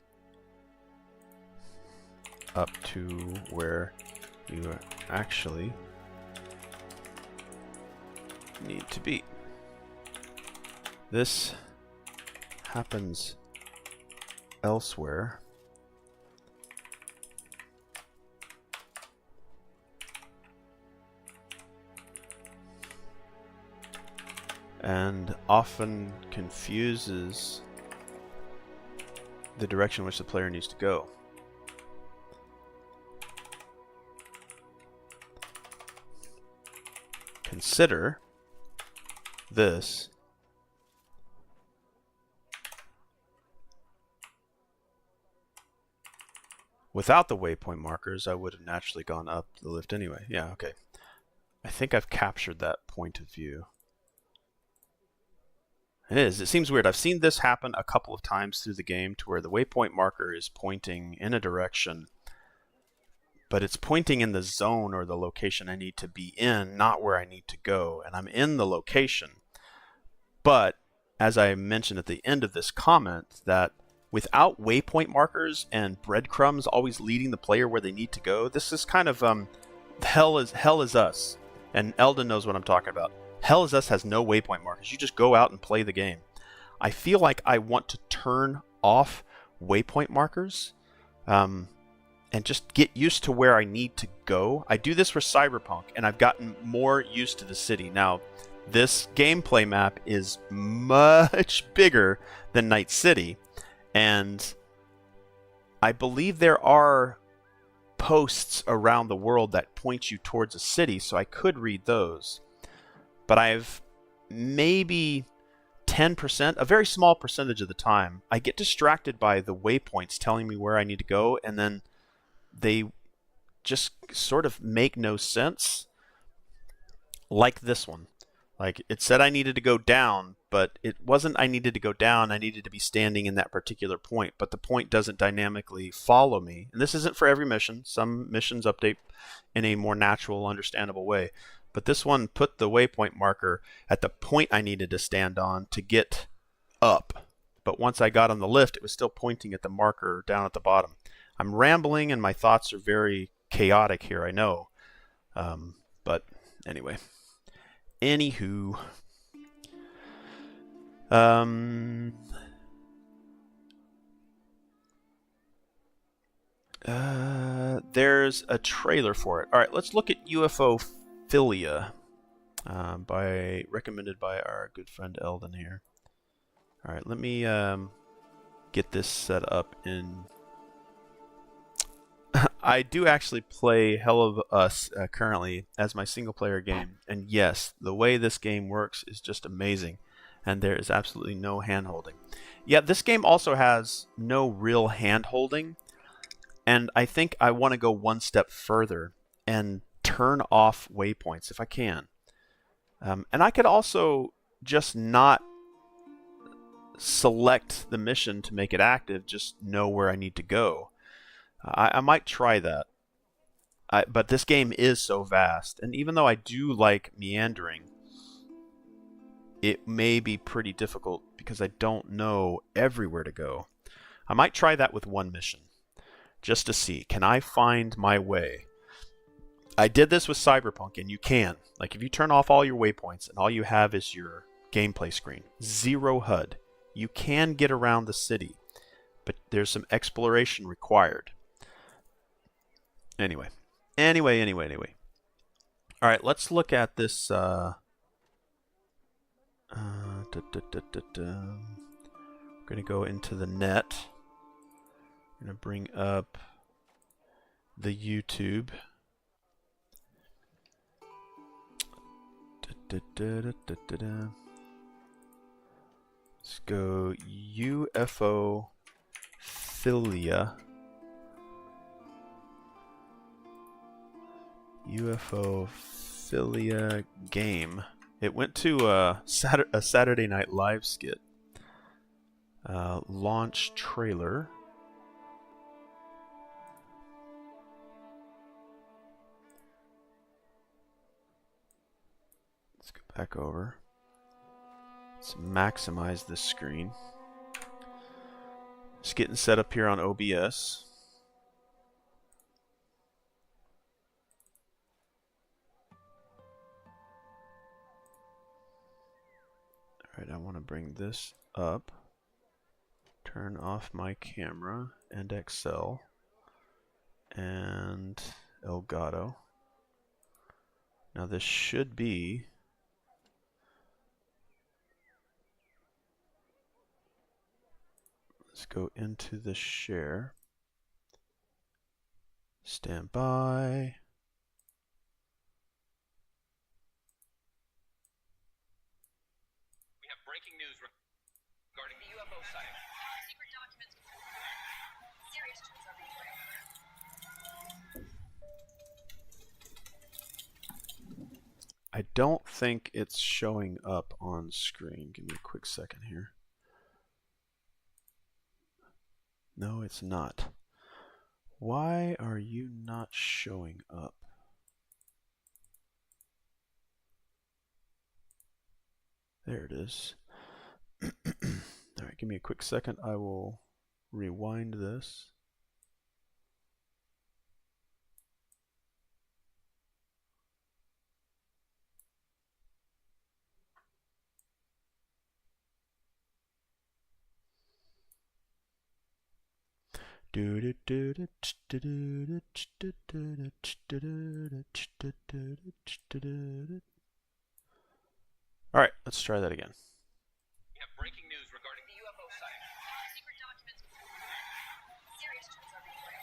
up to where you actually need to be. This happens elsewhere. And often confuses the direction in which the player needs to go. Consider this without the waypoint markers. I would have naturally gone up the lift anyway. Yeah, okay. I think I've captured that point of view. It is. It seems weird. I've seen this happen a couple of times through the game to where the waypoint marker is pointing in a direction, but it's pointing in the zone or the location I need to be in, not where I need to go. And I'm in the location. But as I mentioned at the end of this comment, that without waypoint markers and breadcrumbs always leading the player where they need to go, this is kind of Hell is Us, and Eldon knows what I'm talking about. Hell is Us has no waypoint markers. You just go out and play the game. I feel like I want to turn off waypoint markers, and just get used to where I need to go. I do this for Cyberpunk, and I've gotten more used to the city. Now, this gameplay map is much bigger than Night City, and I believe there are posts around the world that point you towards a city, so I could read those. But I've maybe 10%, a very small percentage of the time, I get distracted by the waypoints telling me where I need to go, and then they just sort of make no sense. Like this one. Like, it said I needed to go down, but it wasn't I needed to go down. I needed to be standing in that particular point, but the point doesn't dynamically follow me. And this isn't for every mission. Some missions update in a more natural, understandable way. But this one put the waypoint marker at the point I needed to stand on to get up. But once I got on the lift, it was still pointing at the marker down at the bottom. I'm rambling and my thoughts are very chaotic here, I know. But anyway. Anywho. There's a trailer for it. Alright, let's look at UFOphilia. Recommended by our good friend Eldon here. Alright, let me get this set up in... I do actually play Hell of Us currently as my single player game, and yes, the way this game works is just amazing, and there is absolutely no hand holding. Yeah, this game also has no real hand holding, and I think I want to go one step further and turn off waypoints if I can. And I could also just not select the mission to make it active, just know where I need to go. I might try that. But this game is so vast, and even though I do like meandering, it may be pretty difficult because I don't know everywhere to go. I might try that with one mission, just to see, can I find my way? I did this with Cyberpunk, and you can. Like, if you turn off all your waypoints and all you have is your gameplay screen, zero HUD, you can get around the city, but there's some exploration required. Anyway. Alright, let's look at this. We're going to go into the net. I'm going to bring up the YouTube. Let's go UFOphilia. UFOphilia game. It went to a Saturday Night Live skit. Launch trailer. Let's go back over. Let's maximize this screen. Just getting set up here on OBS. Alright, I want to bring this up. Turn off my camera and Excel and Elgato. Now this should be let's go into the share. Stand by. We have breaking news regarding the UFO sighting. Secret documents. Serious tools are being I don't think it's showing up on screen. Give me a quick second here. No, it's not. Why are you not showing up? There it is. Alright, give me a quick second. I will rewind this. All right, let's try that again. We have breaking news regarding the UFO sighting. Secret documents. Serious tools are required.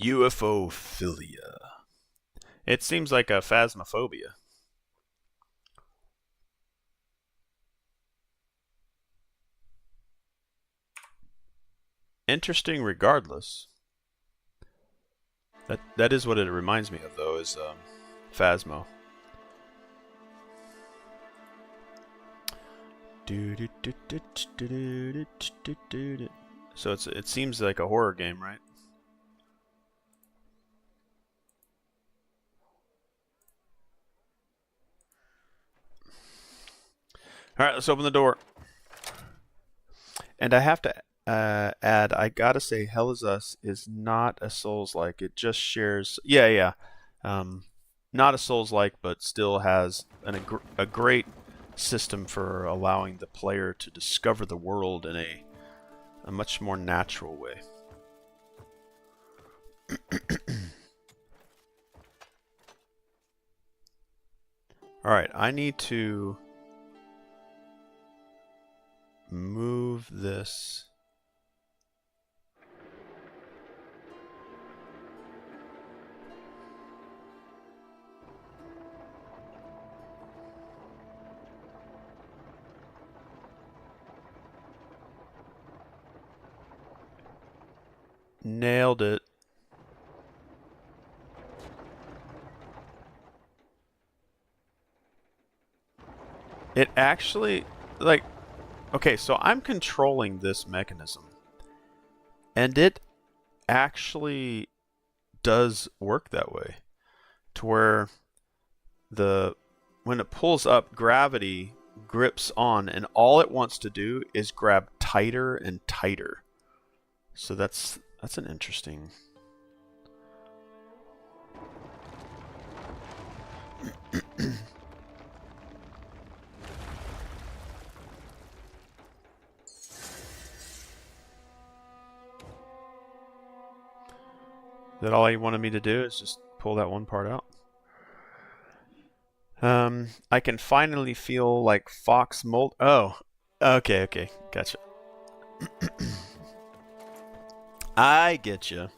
UFOphilia. It seems like a phasmophobia. Interesting regardless. That is what it reminds me of, though, is Phasmo. So it seems like a horror game, right? All right, let's open the door. And I have to add, I gotta say, Hell is Us is not a Souls-like. It just shares, yeah. Not a Souls-like, but still has a great system for allowing the player to discover the world in a much more natural way. All right, I need to move this. Nailed it. It actually, like, okay, so I'm controlling this mechanism, and it actually does work that way, to where when it pulls up, gravity grips on, and all it wants to do is grab tighter and tighter. So that's an interesting. Is that all you wanted me to do? Is just pull that one part out? I can finally feel like fox molt. Oh, okay, gotcha. I get you.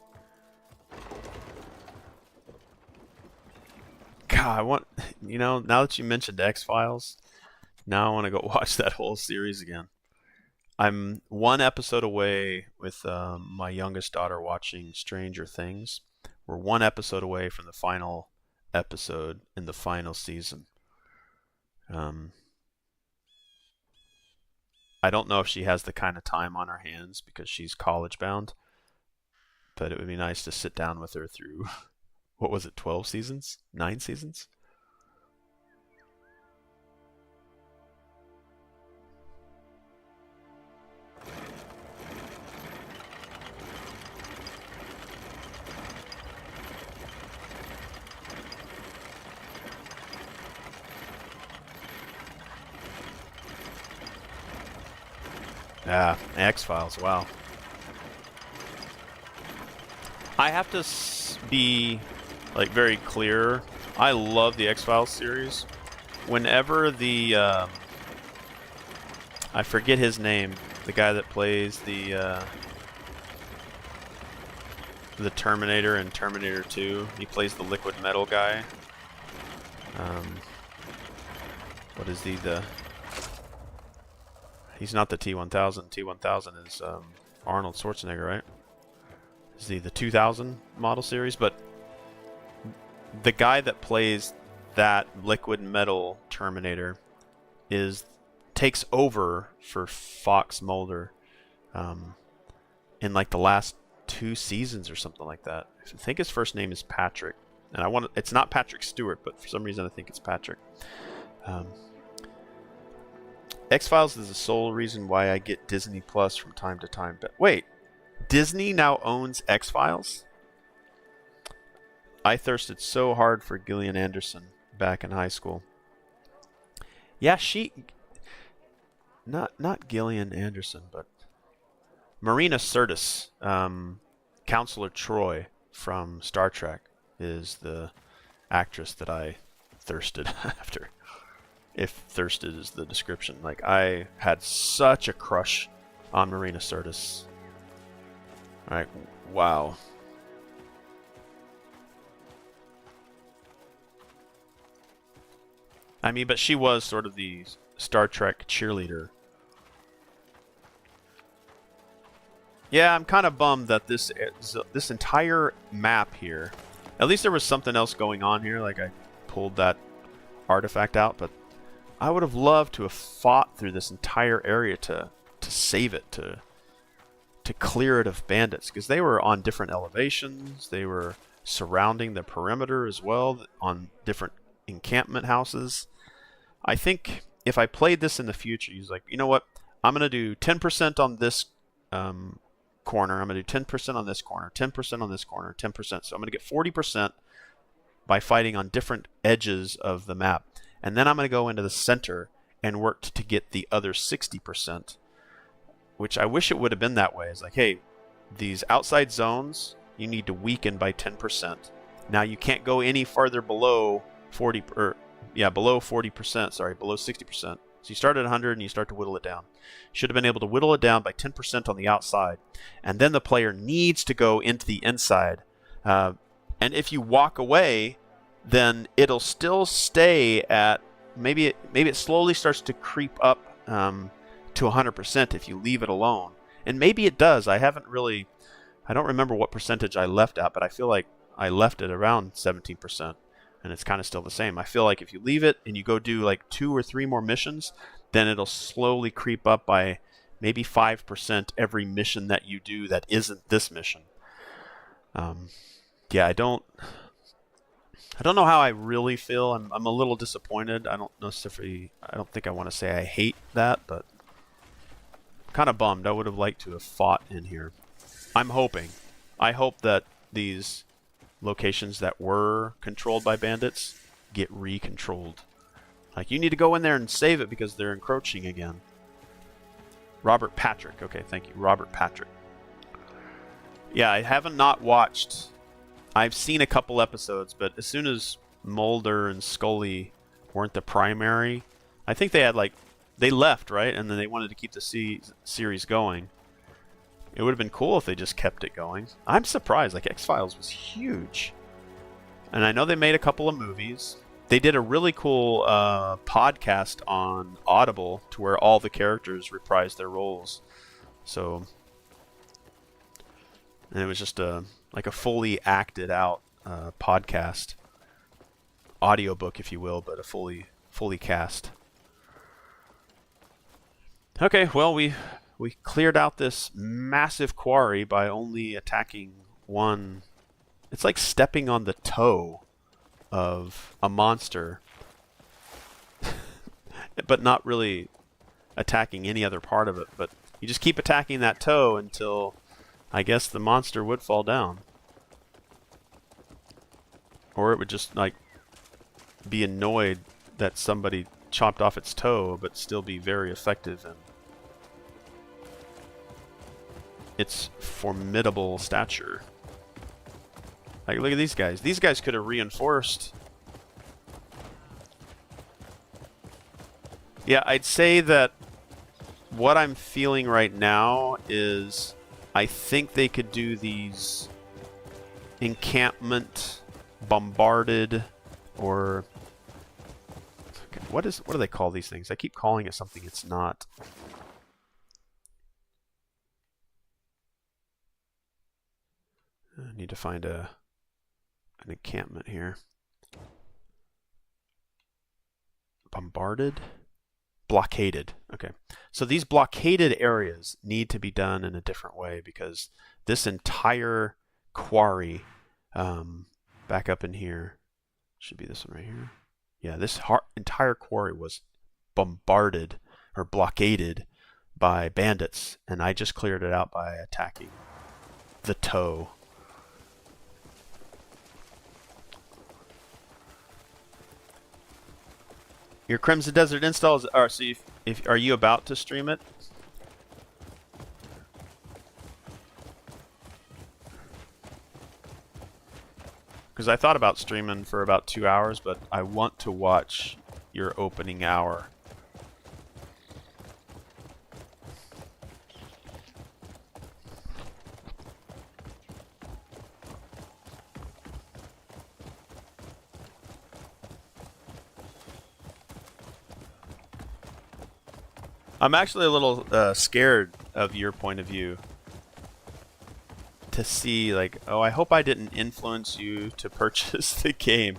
God, I want, now that you mentioned X-Files, now I want to go watch that whole series again. I'm one episode away with my youngest daughter watching Stranger Things. We're one episode away from the final episode in the final season. I don't know if she has the kind of time on her hands because she's college bound, but it would be nice to sit down with her through, what was it, 12 seasons? 9 seasons? Ah, X-Files, wow. I have to be like very clear. I love the X-Files series. Whenever the I forget his name, the guy that plays the Terminator in Terminator 2. He plays the liquid metal guy. What is the he's not the T-1000. T-1000 is Arnold Schwarzenegger, right? Is he the 2000 model series? But the guy that plays that liquid metal Terminator takes over for Fox Mulder in like the last 2 seasons or something like that. I think his first name is Patrick, and it's not Patrick Stewart, but for some reason I think it's Patrick. X-Files is the sole reason why I get Disney Plus from time to time. But wait, Disney now owns X-Files? I thirsted so hard for Gillian Anderson back in high school. Yeah, not Gillian Anderson, but Marina Sirtis, Counselor Troy from Star Trek, is the actress that I thirsted after. If thirsted is the description. Like, I had such a crush on Marina Sirtis. Alright, wow. I mean, but she was sort of the Star Trek cheerleader. Yeah, I'm kind of bummed that this entire map here, at least there was something else going on here, like I pulled that artifact out, but I would have loved to have fought through this entire area to save it, to clear it of bandits, because they were on different elevations, they were surrounding the perimeter as well, on different encampment houses. I think if I played this in the future, he's like, you know what, I'm going to do 10% on this corner, I'm going to do 10% on this corner, 10% on this corner, 10%. So I'm going to get 40% by fighting on different edges of the map. And then I'm going to go into the center and work to get the other 60%, which I wish it would have been that way. It's like, hey, these outside zones, you need to weaken by 10%. Now you can't go any farther below 40%, sorry, below 60%. So you start at 100 and you start to whittle it down. Should have been able to whittle it down by 10% on the outside. And then the player needs to go into the inside. And if you walk away, then it'll still stay at, maybe it slowly starts to creep up to 100% if you leave it alone. And maybe it does. I don't remember what percentage I left at, but I feel like I left it around 17%. And it's kind of still the same. I feel like if you leave it and you go do like 2 or 3 more missions, then it'll slowly creep up by maybe 5% every mission that you do that isn't this mission. Yeah, I don't know how I really feel. I'm a little disappointed. I don't think I want to say I hate that, but I'm kind of bummed. I would have liked to have fought in here. I hope that these locations that were controlled by bandits get re-controlled. Like, you need to go in there and save it because they're encroaching again. Robert Patrick. Okay, thank you. Robert Patrick. Yeah, I haven't not watched. I've seen a couple episodes, but as soon as Mulder and Scully weren't the primary, I think they left, right? And then they wanted to keep the series going. It would have been cool if they just kept it going. I'm surprised. Like, X-Files was huge. And I know they made a couple of movies. They did a really cool podcast on Audible to where all the characters reprised their roles. So, and it was just a fully acted out podcast. Audiobook, if you will, but a fully cast. Okay, well, we cleared out this massive quarry by only attacking one. It's like stepping on the toe of a monster, but not really attacking any other part of it. But you just keep attacking that toe until, I guess, the monster would fall down. Or it would just, like, be annoyed that somebody chopped off its toe, but still be very effective in its formidable stature. Like, look at these guys. These guys could have reinforced. Yeah, I'd say that what I'm feeling right now is I think they could do these encampment bombarded or What do they call these things? I keep calling it something it's not. I need to find an encampment here. Bombarded? Blockaded. Okay. So these blockaded areas need to be done in a different way because this entire quarry, back up in here, should be this one right here. Yeah, this entire quarry was bombarded or blockaded by bandits, and I just cleared it out by attacking the toe. Your Crimson Desert installs are so if are you about to stream it? Because I thought about streaming for about 2 hours, but I want to watch your opening hour. I'm actually a little scared of your point of view. To see, like, oh, I hope I didn't influence you to purchase the game.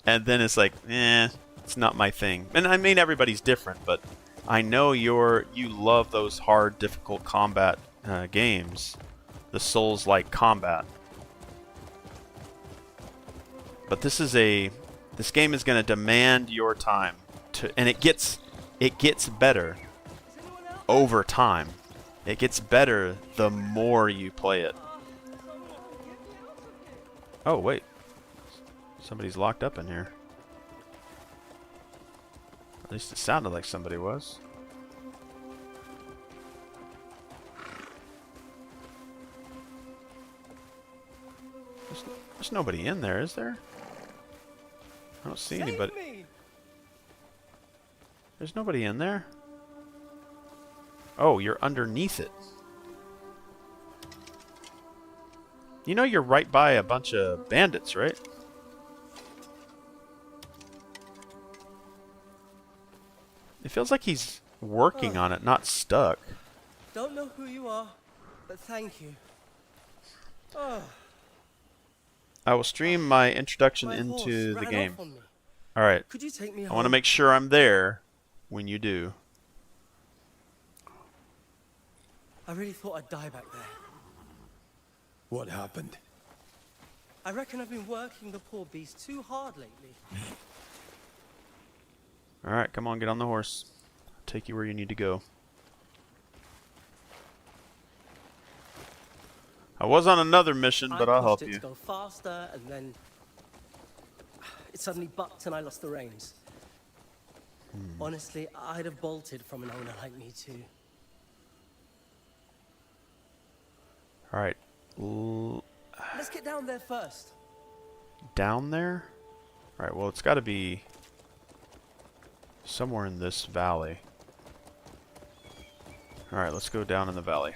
And then it's like, it's not my thing. And I mean, everybody's different, but I know you love those hard, difficult combat games. The Souls-like combat. But this game is going to demand your time. And it gets better over time. It gets better the more you play it. Oh, wait. Somebody's locked up in here. At least it sounded like somebody was. There's nobody in there, is there? I don't see anybody. There's nobody in there. Oh, you're underneath it. You know you're right by a bunch of bandits, right? It feels like he's working on it, not stuck. Don't know who you are, but thank you. I will stream my introduction My horse into the ran game. off on me. Alright. Could you take me I home? want to make sure I'm there when you do. I really thought I'd die back there. What happened? I reckon I've been working the poor beast too hard lately. Alright, come on, get on the horse. I'll take you where you need to go. I was on another mission, but I'll help I pushed you. it to go faster, and then it suddenly bucked and I lost the reins. Honestly, I'd have bolted from an owner like me too. Alright. Let's get down there first. Down there? Alright, well, it's got to be somewhere in this valley. Alright, let's go down in the valley.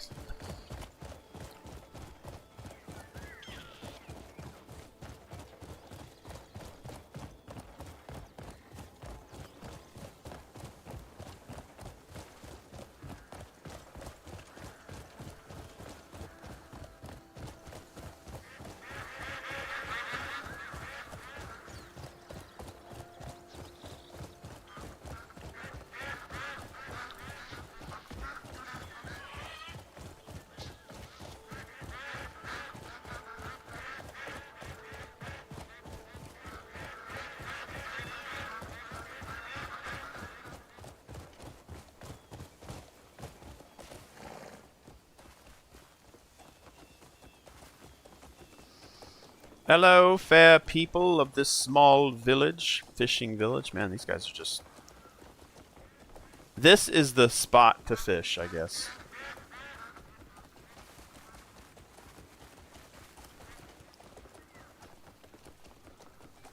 Hello, fair people of this small village, fishing village. Man, these guys are just... This is the spot to fish, I guess.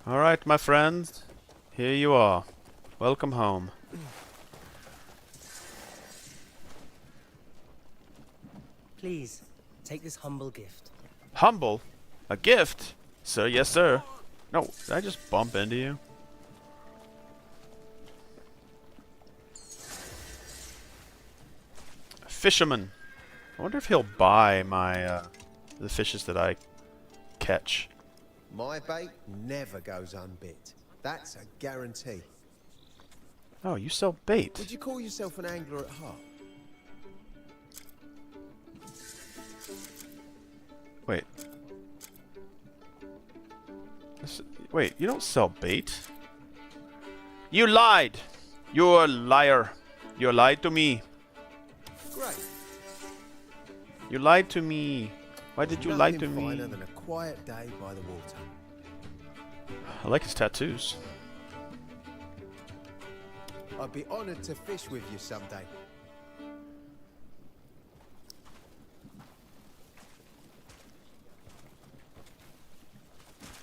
Alright, my friends. Here you are. Welcome home. Please, take this humble gift. Humble? A gift? Sir, yes, sir. No, did I just bump into you? fisherman. I wonder if he'll buy my the fishes that I catch. My bait never goes unbit. That's a guarantee. Oh, you sell bait. Would you call yourself an angler at heart? Wait. Wait, you don't sell bait? You lied! You're a liar. You lied to me. Great. You lied to me. Why did you lie to Nothing me? finer than a quiet day by the water. I like his tattoos. I'd be honoured to fish with you someday.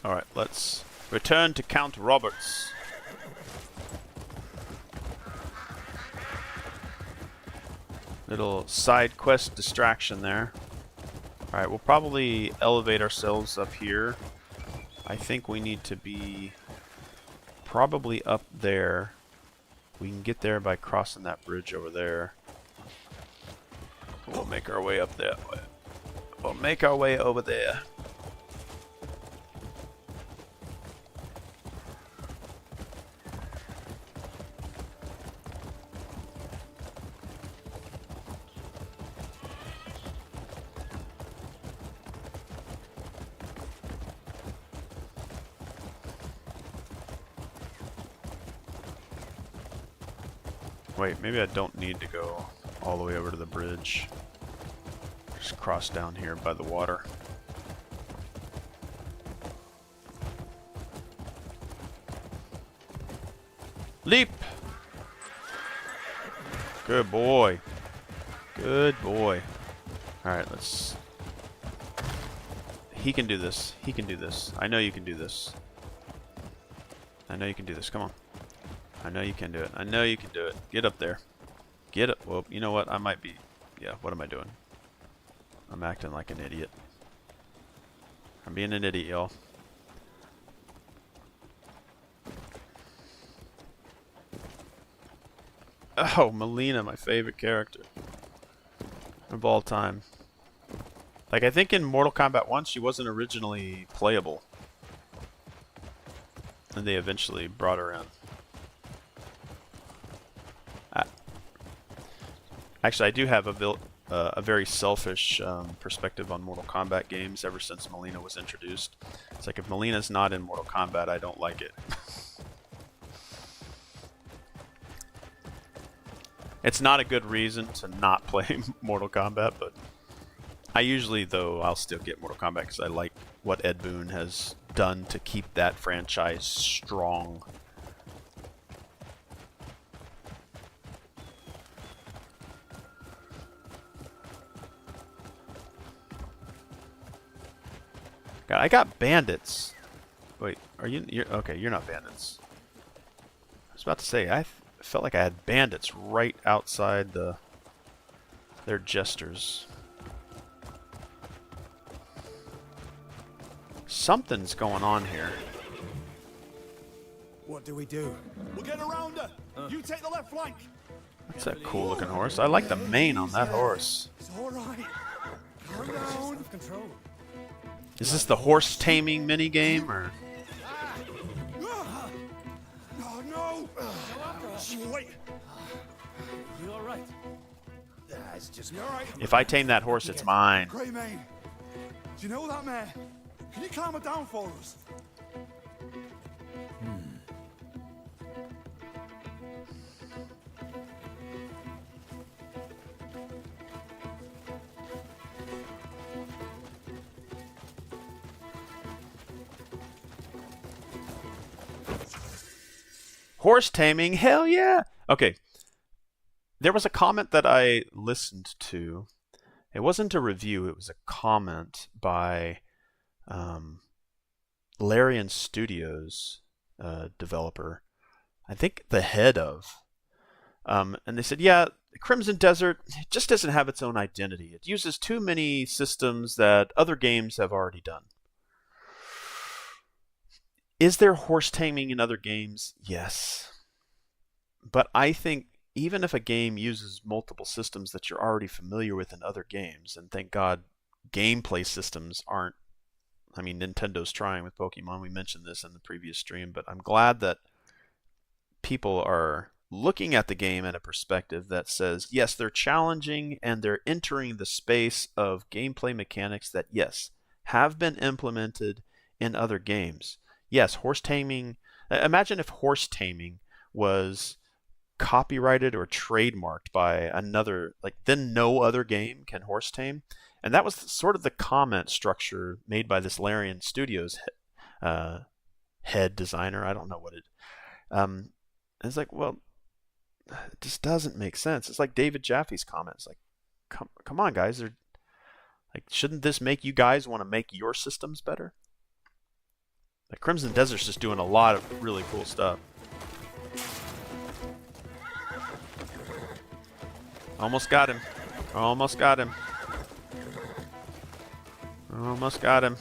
Alright, let's return to Count Roberts. Little side quest distraction there. Alright, we'll probably elevate ourselves up here. I think we need to be probably up there. We can get there by crossing that bridge over there. We'll make our way up that way. We'll make our way over there. Wait, maybe I don't need to go all the way over to the bridge. Just cross down here by the water. Leap! Good boy. Good boy. Alright, let's... He can do this. He can do this. I know you can do this. I know you can do this. Come on. I know you can do it. I know you can do it. Get up there. Get up. Well, you know what? I might be... Yeah, what am I doing? I'm acting like an idiot. I'm being an idiot, y'all. Oh, Melina, my favorite character of all time. Like, I think in Mortal Kombat 1, she wasn't originally playable. And they eventually brought her in. Actually, I do have a very selfish perspective on Mortal Kombat games ever since Melina was introduced. It's like, if Melina's not in Mortal Kombat, I don't like it. It's not a good reason to not play Mortal Kombat, but I usually, though, I'll still get Mortal Kombat because I like what Ed Boon has done to keep that franchise strong. God, I got bandits. Wait, are you? Okay, you're not bandits. I was about to say, I felt like I had bandits right outside their jesters. Something's going on here. What do we do? We'll get around her. You take the left flank. That's a cool looking horse. I like the mane on that horse. It's all right. Calm down. Control. Is this the horse taming mini game or? Oh no! Wait. You all right? It's just... You all right? If I tame that horse, it's mine. Greymane. Do you know that mare? Can you calm her down for us? Horse taming, hell yeah! Okay, there was a comment that I listened to. It wasn't a review, it was a comment by Larian Studios developer. I think the head of. And they said, yeah, Crimson Desert just doesn't have its own identity. It uses too many systems that other games have already done. Is there horse taming in other games? Yes. But I think even if a game uses multiple systems that you're already familiar with in other games, and thank God gameplay systems aren't, I mean, Nintendo's trying with Pokemon. We mentioned this in the previous stream, but I'm glad that people are looking at the game in a perspective that says, yes, they're challenging and they're entering the space of gameplay mechanics that, yes, have been implemented in other games. Yes, horse taming. Imagine if horse taming was copyrighted or trademarked by another, like, then no other game can horse tame. And that was sort of the comment structure made by this Larian Studios head designer. I don't know what it. It's like, well, it just doesn't make sense. It's like David Jaffe's comments. Like, come on, guys. They're like, shouldn't this make you guys want to make your systems better? Like, Crimson Desert's just doing a lot of really cool stuff. Almost got him. Almost got him. Almost got him.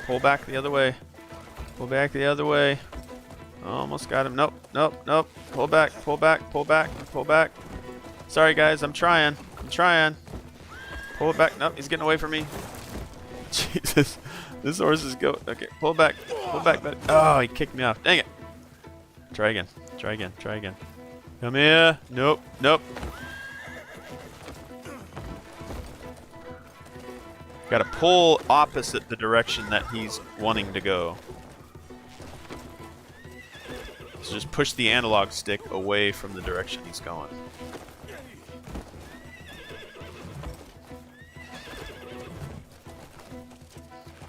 Pull back the other way. Pull back the other way. Almost got him. Nope, nope, nope. Pull back, pull back, pull back, pull back. Sorry, guys. I'm trying. I'm trying. Pull it back. Nope, he's getting away from me. Jesus. This horse is going. Okay, pull back. Pull back. Oh, he kicked me off. Dang it. Try again. Try again. Try again. Come here. Nope. Nope. Got to pull opposite the direction that he's wanting to go. So just push the analog stick away from the direction he's going.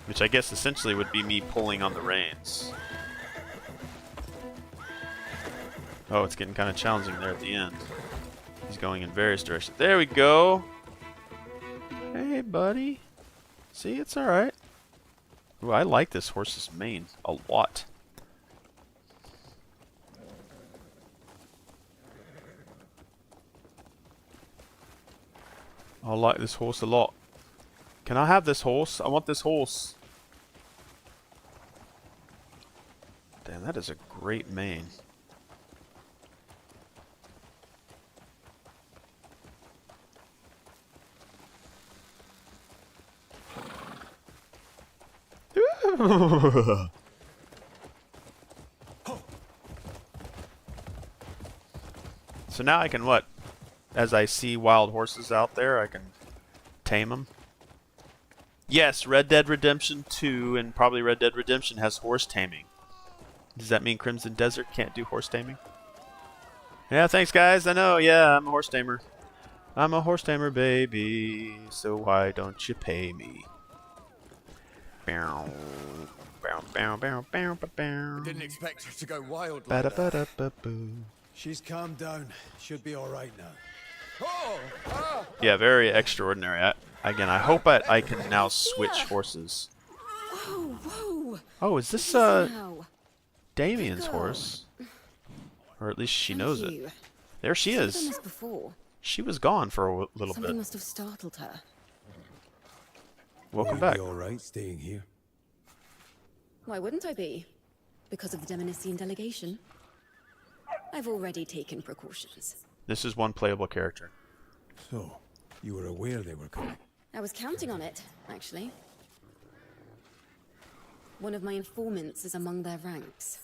Which I guess essentially would be me pulling on the reins. Oh, it's getting kind of challenging there at the end. He's going in various directions. There we go. Hey, buddy. See, it's alright. Ooh, I like this horse's mane a lot. I like this horse a lot. Can I have this horse? I want this horse. Damn, that is a great mane. So now I can what? As I see wild horses out there, I can tame them. Yes, Red Dead Redemption 2 and probably Red Dead Redemption has horse taming. Does that mean Crimson Desert can't do horse taming? Yeah, thanks guys. I know. Yeah, I'm a horse tamer. I'm a horse tamer, baby. So why don't you pay me? Bow, bow, bow, bow, bow, bow. Didn't expect her to go wild like Ba-da, that. ba-da, ba-boo. She's calmed down. Should be all right now. Oh! Ah! Yeah, very extraordinary. Again, I hope I can now switch horses. Whoa, whoa. Oh, is this Now. Damien's Go. horse? Or at least she Thank knows you. it. There she I've done is. this before. She was gone for a little Something bit. must have startled her. Welcome You'd back. be all right staying here. Why wouldn't I be? Because of the Demonician delegation. I've already taken precautions. This is one playable character. So, you were aware they were coming? I was counting on it, actually. One of my informants is among their ranks.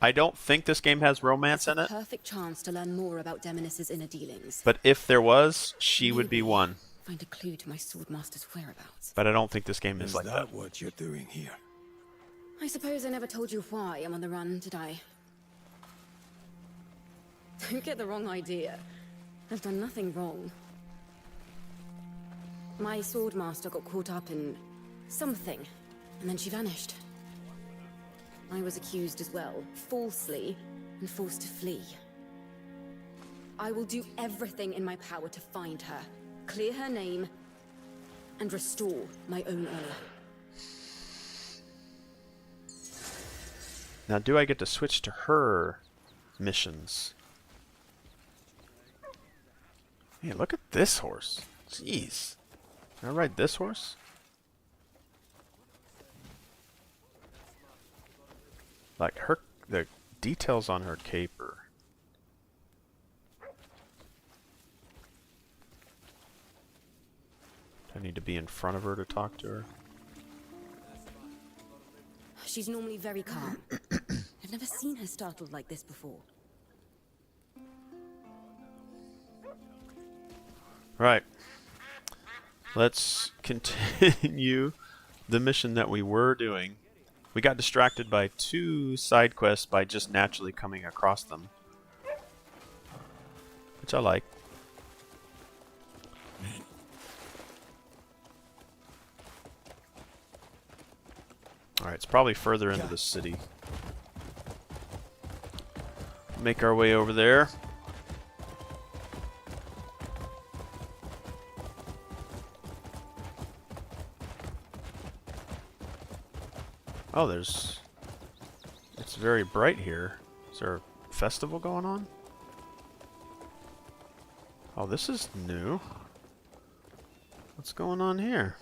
I don't think this game has romance in it, Perfect chance to learn more about Demonis's inner dealings. but if there was, she would be Maybe one. Find a clue to my swordmaster's whereabouts. But I don't think this game Is is like that. what you're doing here? I suppose I never told you why I'm on the run, did I? Don't get the wrong idea. I've done nothing wrong. My swordmaster got caught up in something, and then she vanished. I was accused as well, falsely, and forced to flee. I will do everything in my power to find her, clear her name, and restore my own honor. Now, do I get to switch to her missions? Hey, look at this horse. Jeez. Can I ride this horse? Like, the details on her cape are be in front of her to talk to her. She's normally very calm. I've never seen her startled like this before. Right. Let's continue the mission that we were doing. We got distracted by 2 side quests by just naturally coming across them, which I like. Alright, it's probably further into the city. Make our way over there. Oh, it's very bright here. Is there a festival going on? Oh, this is new. What's going on here?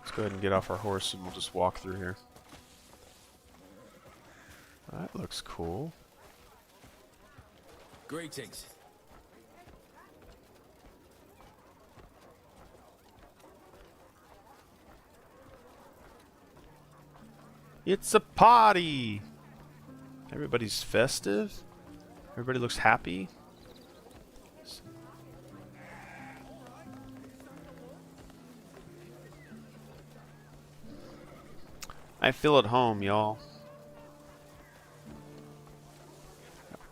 Let's go ahead and get off our horse and we'll just walk through here. That looks cool. Greetings. It's a party! Everybody's festive. Everybody looks happy. I feel at home, y'all.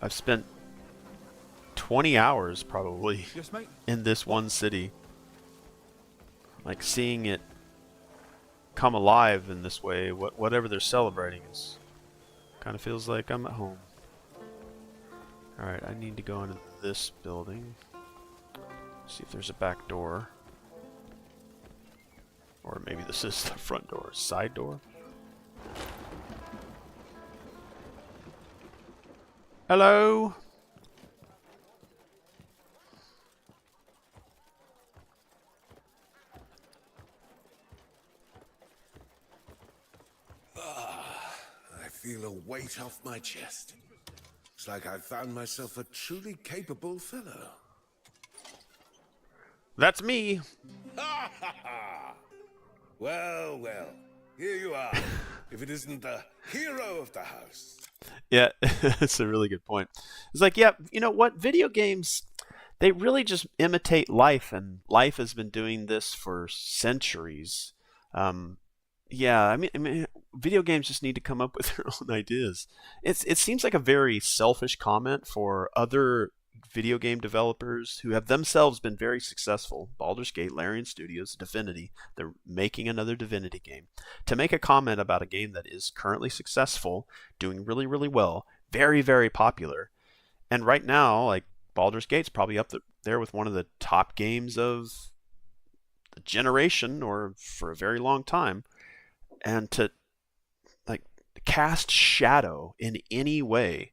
I've spent 20 hours probably Yes, mate. in this one city. Like seeing it come alive in this way, whatever they're celebrating is kind of feels like I'm at home. Alright, I need to go into this building. See if there's a back door. Or maybe this is the front door. Side door? Hello? I feel a weight off my chest. It's like I've found myself a truly capable fellow. That's me! Well, well, here you are. If it isn't the hero of the house. Yeah, that's a really good point. It's like, yeah, you know what? Video games, they really just imitate life, and life has been doing this for centuries. Yeah, I mean, video games just need to come up with their own ideas. It seems like a very selfish comment for other video game developers who have themselves been very successful. Baldur's Gate, Larian Studios, Divinity, they're making another Divinity game. To make a comment about a game that is currently successful, doing really, really well, very, very popular, and right now, like, Baldur's Gate's probably up there with one of the top games of the generation or for a very long time, and to like cast shadow in any way,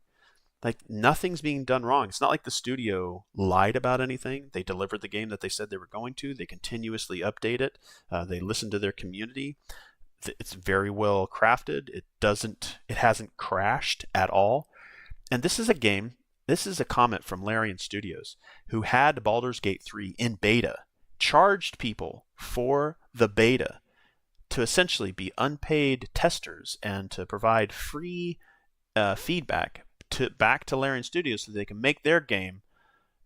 like nothing's being done wrong. It's not like the studio lied about anything. They delivered the game that they said they were going to. They continuously update it. They listen to their community. It's very well crafted. It hasn't crashed at all. And this is a game. This is a comment from Larian Studios, who had Baldur's Gate 3 in beta, charged people for the beta to essentially be unpaid testers and to provide free feedback back to Larian Studios so they can make their game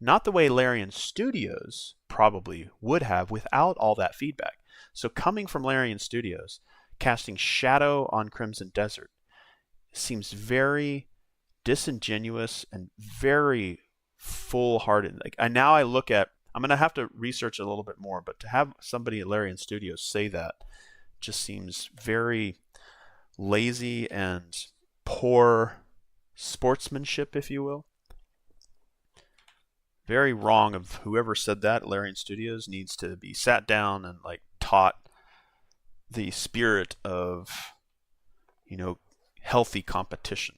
not the way Larian Studios probably would have without all that feedback. So coming from Larian Studios, casting shadow on Crimson Desert seems very disingenuous and very full-hearted. Like I'm going to have to research a little bit more, but to have somebody at Larian Studios say that just seems very lazy and poor sportsmanship, if you will. Very wrong of whoever said that. Larian Studios needs to be sat down and like taught the spirit of, healthy competition.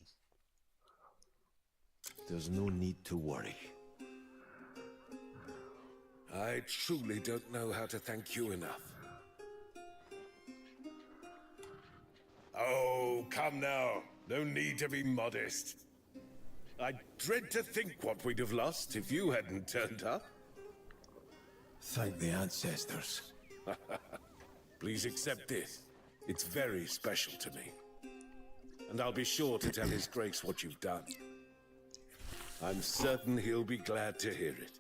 There's no need to worry. I truly don't know how to thank you enough. Oh, come now. No need to be modest. I dread to think what we'd have lost if you hadn't turned up. Thank the ancestors. Please accept this. It's very special to me. And I'll be sure to tell His Grace what you've done. I'm certain he'll be glad to hear it.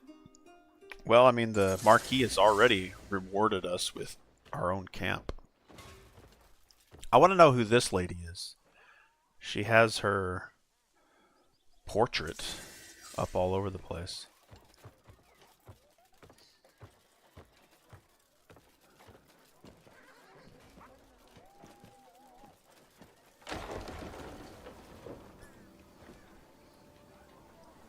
Well, I mean, the Marquis has already rewarded us with our own camp. I want to know who this lady is. She has her portrait up all over the place.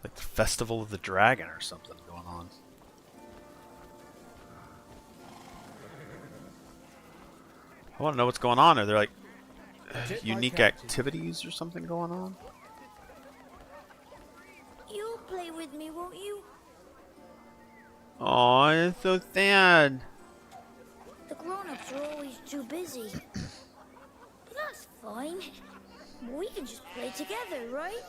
Like the Festival of the Dragon or something going on. I want to know what's going on. Are there like unique activities or something going on? You'll play with me, won't you? Oh, it's so sad. The grown-ups are always too busy. But that's fine. We can just play together, right?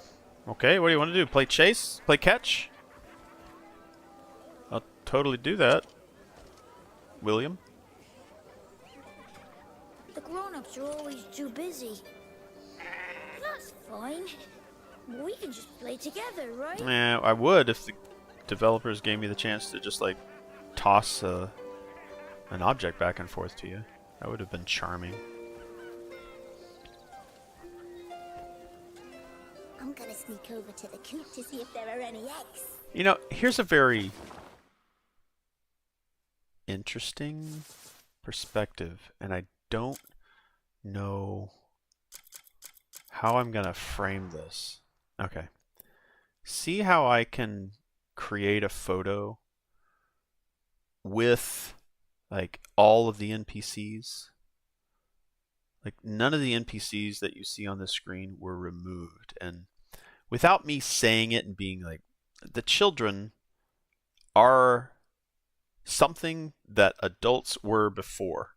Okay, what do you want to do? Play chase? Play catch? I'll totally do that. William? The grown-ups are always too busy. But that's fine. We can just play together, right? Yeah, I would if the developers gave me the chance to just like toss an object back and forth to you. That would have been charming. I'm gonna sneak over to the coop to see if there are any eggs. You know, here's a very interesting perspective, and I don't know how I'm gonna frame this. Okay. See how I can create a photo with like all of the NPCs? Like none of the NPCs that you see on the screen were removed, and without me saying it and being like, the children are something that adults were before.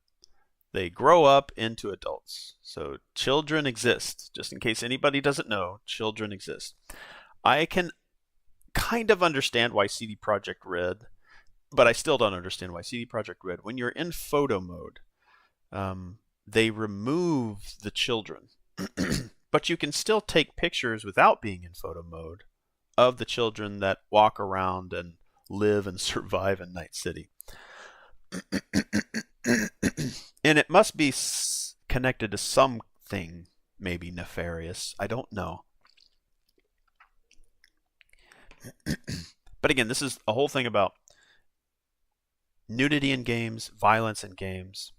They grow up into adults. So children exist. Just in case anybody doesn't know, children exist. I can kind of understand why CD Projekt Red, but I still don't understand why CD Projekt Red, when you're in photo mode, they remove the children. But you can still take pictures without being in photo mode of the children that walk around and live and survive in Night City. And it must be connected to something, maybe nefarious. I don't know. But again, this is a whole thing about nudity in games, violence in games,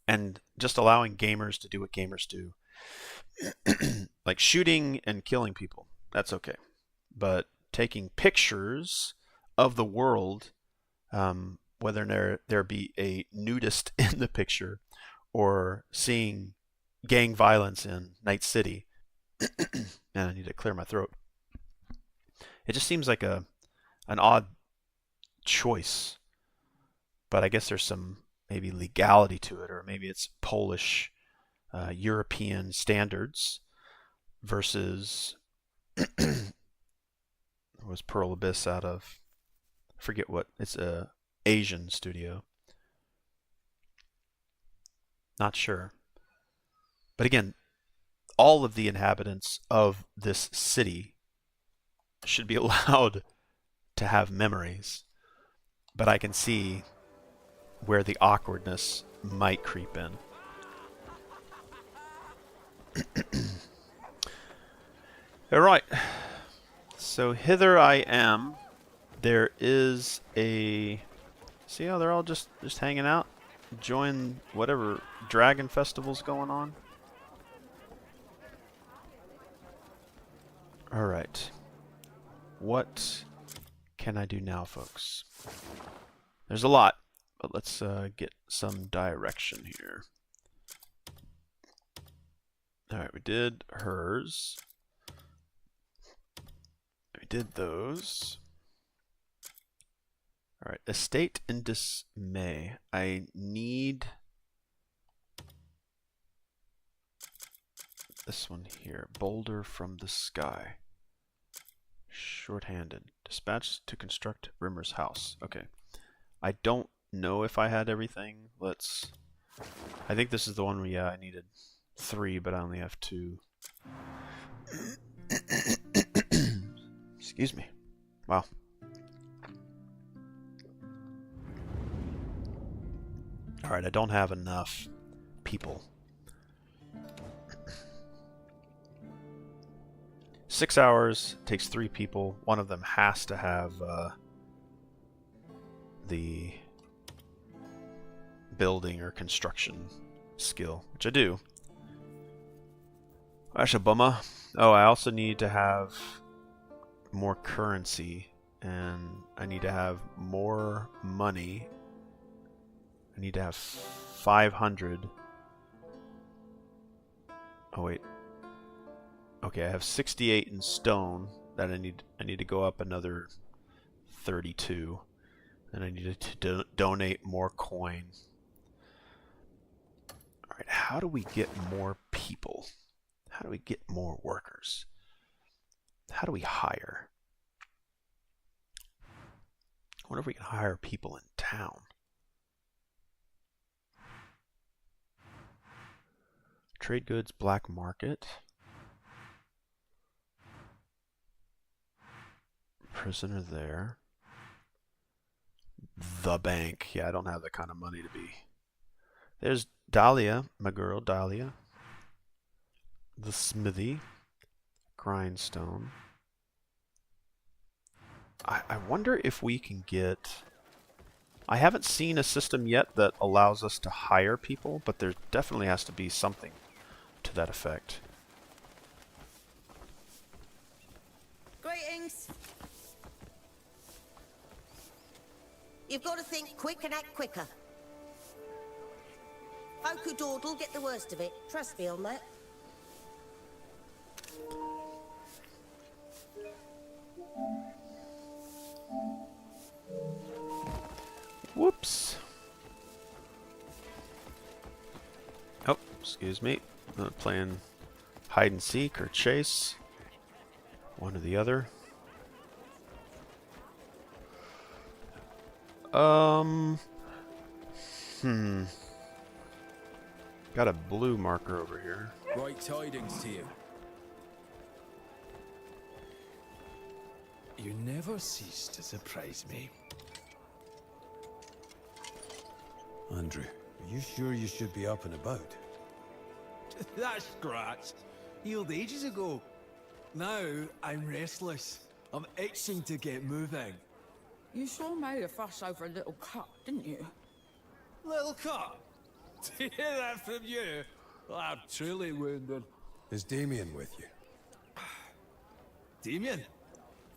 and just allowing gamers to do what gamers do. Like shooting and killing people, that's okay. But taking pictures of the world, whether there be a nudist in the picture or seeing gang violence in Night City, and I need to clear my throat. It just seems like an odd choice. But I guess there's some maybe legality to it, or maybe it's Polish European standards versus was Pearl Abyss out of, I forget what, it's a Asian studio. Not sure. But again, all of the inhabitants of this city should be allowed to have memories. But I can see where the awkwardness might creep in. All right. So hither I am. There is a... See how they're all just hanging out? Join whatever dragon festival's going on. All right. What can I do now, folks? There's a lot, but let's get some direction here. All right, we did hers. We did those. All right, estate in dismay. I need this one here. Boulder from the sky. Shorthanded. Dispatch to construct Rimmer's house. Okay. I don't know if I had everything. Let's... I think this is the one where, yeah, I needed 3, but I only have 2. Excuse me. Wow. Alright, I don't have enough people. 6 hours, takes 3 people. One of them has to have the building or construction skill, which I do. That's a bummer. Oh, I also need to have more currency, and I need to have more money. I need to have 500. Oh wait. Okay, I have 68 in stone. That I need to go up another 32, and I need to donate more coin. All right, how do we get more people? How do we get more workers? How do we hire? I wonder if we can hire people in town. Trade goods, black market. Prisoner there. The bank. Yeah, I don't have that kind of money to be. There's Dahlia, my girl Dahlia. The smithy. Grindstone. I wonder if we can get... I haven't seen a system yet that allows us to hire people, but there definitely has to be something to that effect. Greetings. You've got to think quick and act quicker. Folk who dawdle get the worst of it. Trust me on that. Whoops. Oh, excuse me. I'm playing hide and seek or chase. One or the other. Got a blue marker over here. Right tidings to you. You never cease to surprise me. Andrew, are you sure you should be up and about? That scratch healed ages ago. Now I'm restless. I'm itching to get moving. You sure made a fuss over a little cut, didn't you? Little cut? To hear that from you, I'm truly wounded. Is Damien with you? Damien?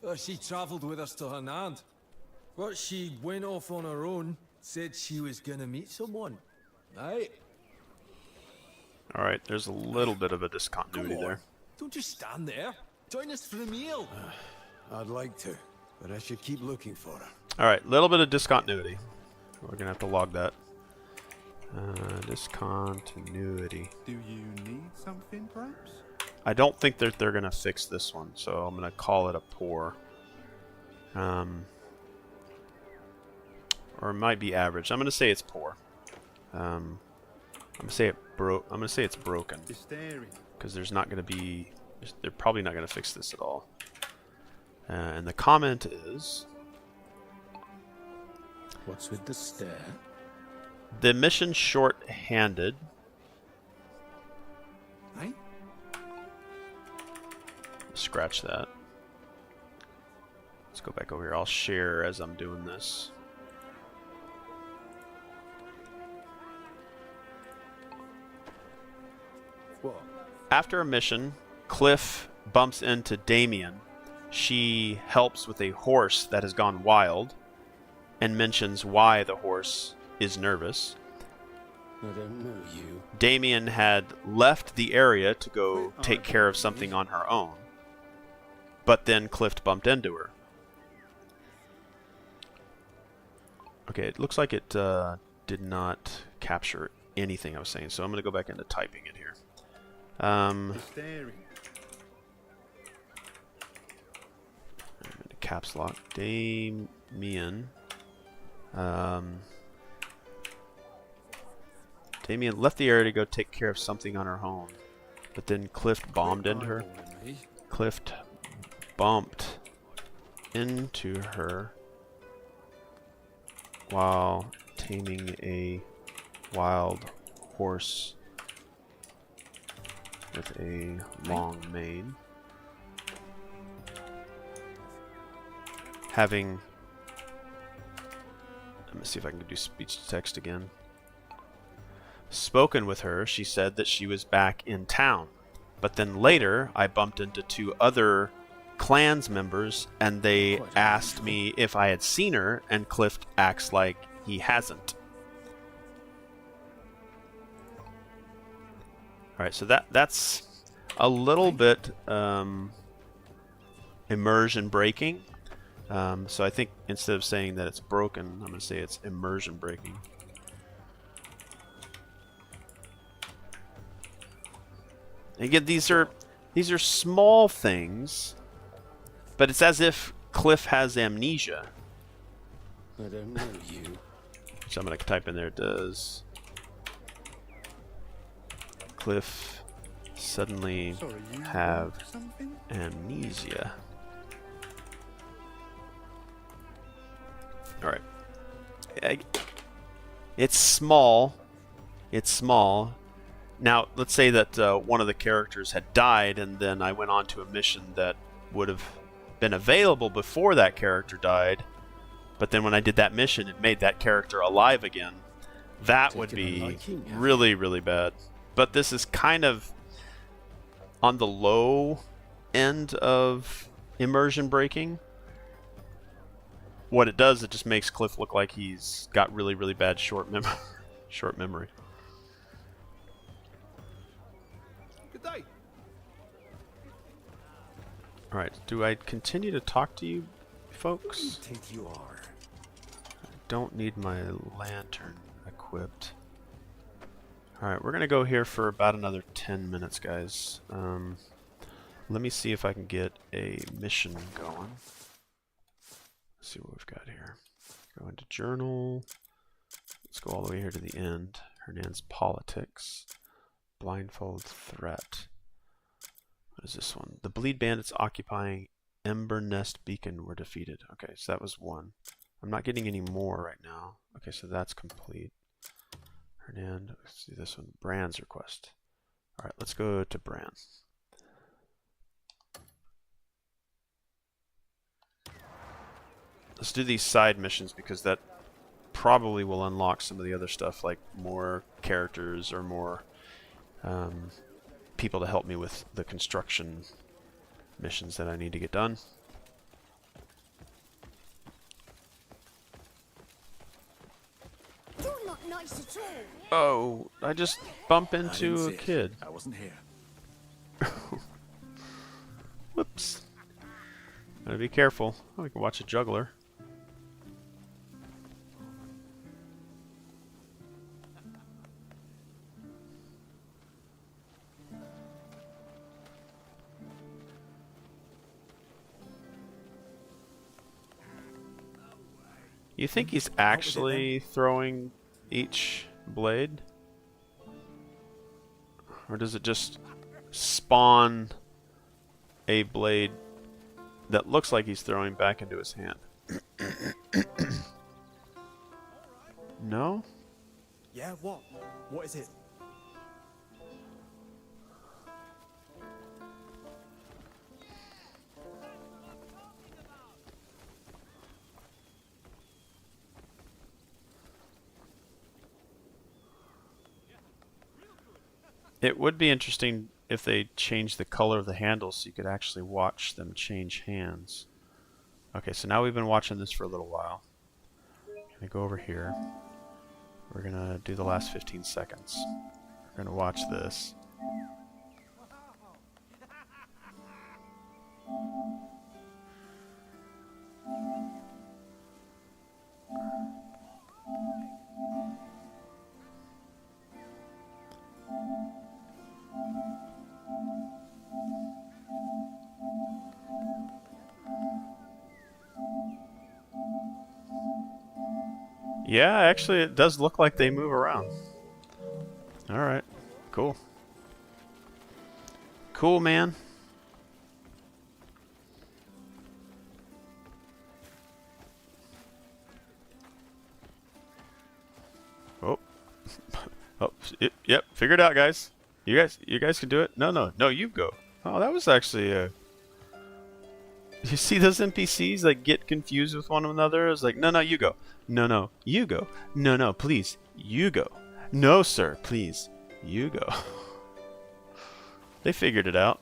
Oh, she travelled with us to Hernand. But she went off on her own, said she was gonna meet someone. Right? Alright, there's a little bit of a discontinuity there. Don't just stand there. Join us for a meal. I'd like to, but I should keep looking for her. Alright, little bit of discontinuity. We're gonna have to log that. Discontinuity. Do you need something, perhaps? I don't think that they're gonna fix this one, so I'm gonna call it a poor. Or it might be average. I'm gonna say it's poor. I'm gonna say it's broken. Because there's not gonna be. They're probably not gonna fix this at all. And the comment is. What's with the stare? The mission short-handed. Right? Scratch that. Let's go back over here. I'll share as I'm doing this. What? After a mission, Cliff bumps into Damien. She helps with a horse that has gone wild and mentions why the horse is nervous. I don't know you. Damien had left the area to go take care of something on her own, but then Cliff bumped into her. Okay, it looks like it did not capture anything I was saying, so I'm going to go back into typing it here. caps lock. Damien. Damien left the area to go take care of something on her home, but then Cliff bombed into her. Cliff bumped into her while taming a wild horse with a long mane. Having, let me see if I can do speech to text again. Spoken with her, she said that she was back in town. But then later, I bumped into 2 other clans members, and they asked me if I had seen her, and Cliff acts like he hasn't. Alright, so that's a little bit immersion breaking. So I think instead of saying that it's broken, I'm going to say it's immersion breaking. Again, these are small things, but it's as if Cliff has amnesia. I don't know you. So I'm going to type in there, does Cliff suddenly have amnesia? Alright. It's small. It's small. Now, let's say that one of the characters had died, and then I went on to a mission that would have been available before that character died, but then when I did that mission, it made that character alive again. That would be really, really bad. But this is kind of on the low end of immersion breaking. What it does, it just makes Cliff look like he's got really, really bad short memory. Good day. Alright, do I continue to talk to you folks? You think you are? I don't need my lantern equipped. Alright, we're going to go here for about another 10 minutes, guys. Let me see if I can get a mission going. Let's see what we've got here. Go into journal. Let's go all the way here to the end. Hernan's politics. Blindfold threat. What is this one? The bleed bandits occupying Ember Nest Beacon were defeated. Okay, so that was one. I'm not getting any more right now. Okay, so that's complete. Hernan, let's see this one. Brand's request. Alright, let's go to Brand. Let's do these side missions because that probably will unlock some of the other stuff, like more characters or more people to help me with the construction missions that I need to get done. You're not nice at all. Oh, I just bump into a kid. I wasn't here. Whoops. Gotta be careful. Oh, we can watch a juggler. You think he's actually throwing each blade? Or does it just spawn a blade that looks like he's throwing back into his hand? No? Yeah, what? What is it? It would be interesting if they changed the color of the handles so you could actually watch them change hands. Okay, so now we've been watching this for a little while. Gonna go over here. We're gonna do the last 15 seconds. We're gonna watch this. Yeah, actually, it does look like they move around. Alright, cool. Cool, man. Oh. Oh, yep, figure it out, guys. You guys can do it. No, you go. Oh, that was actually a... You see those NPCs like get confused with one another? It's like, no, you go. No, you go. No, please, you go. No, sir, please, you go. They figured it out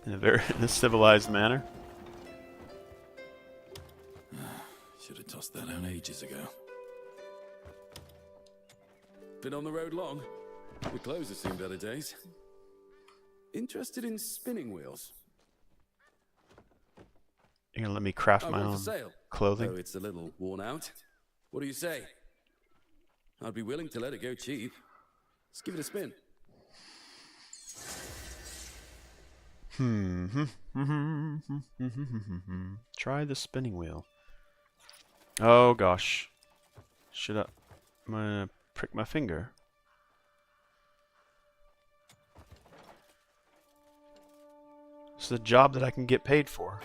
in a civilized manner. Should have tossed that out ages ago. Been on the road long? The clothes have seen better days. Interested in spinning wheels? You're gonna let me craft my own clothing? Though it's a little worn out. What do you say? I'd be willing to let it go cheap. Let's give it a spin. Try the spinning wheel. Oh gosh. I'm gonna prick my finger. It's a job that I can get paid for.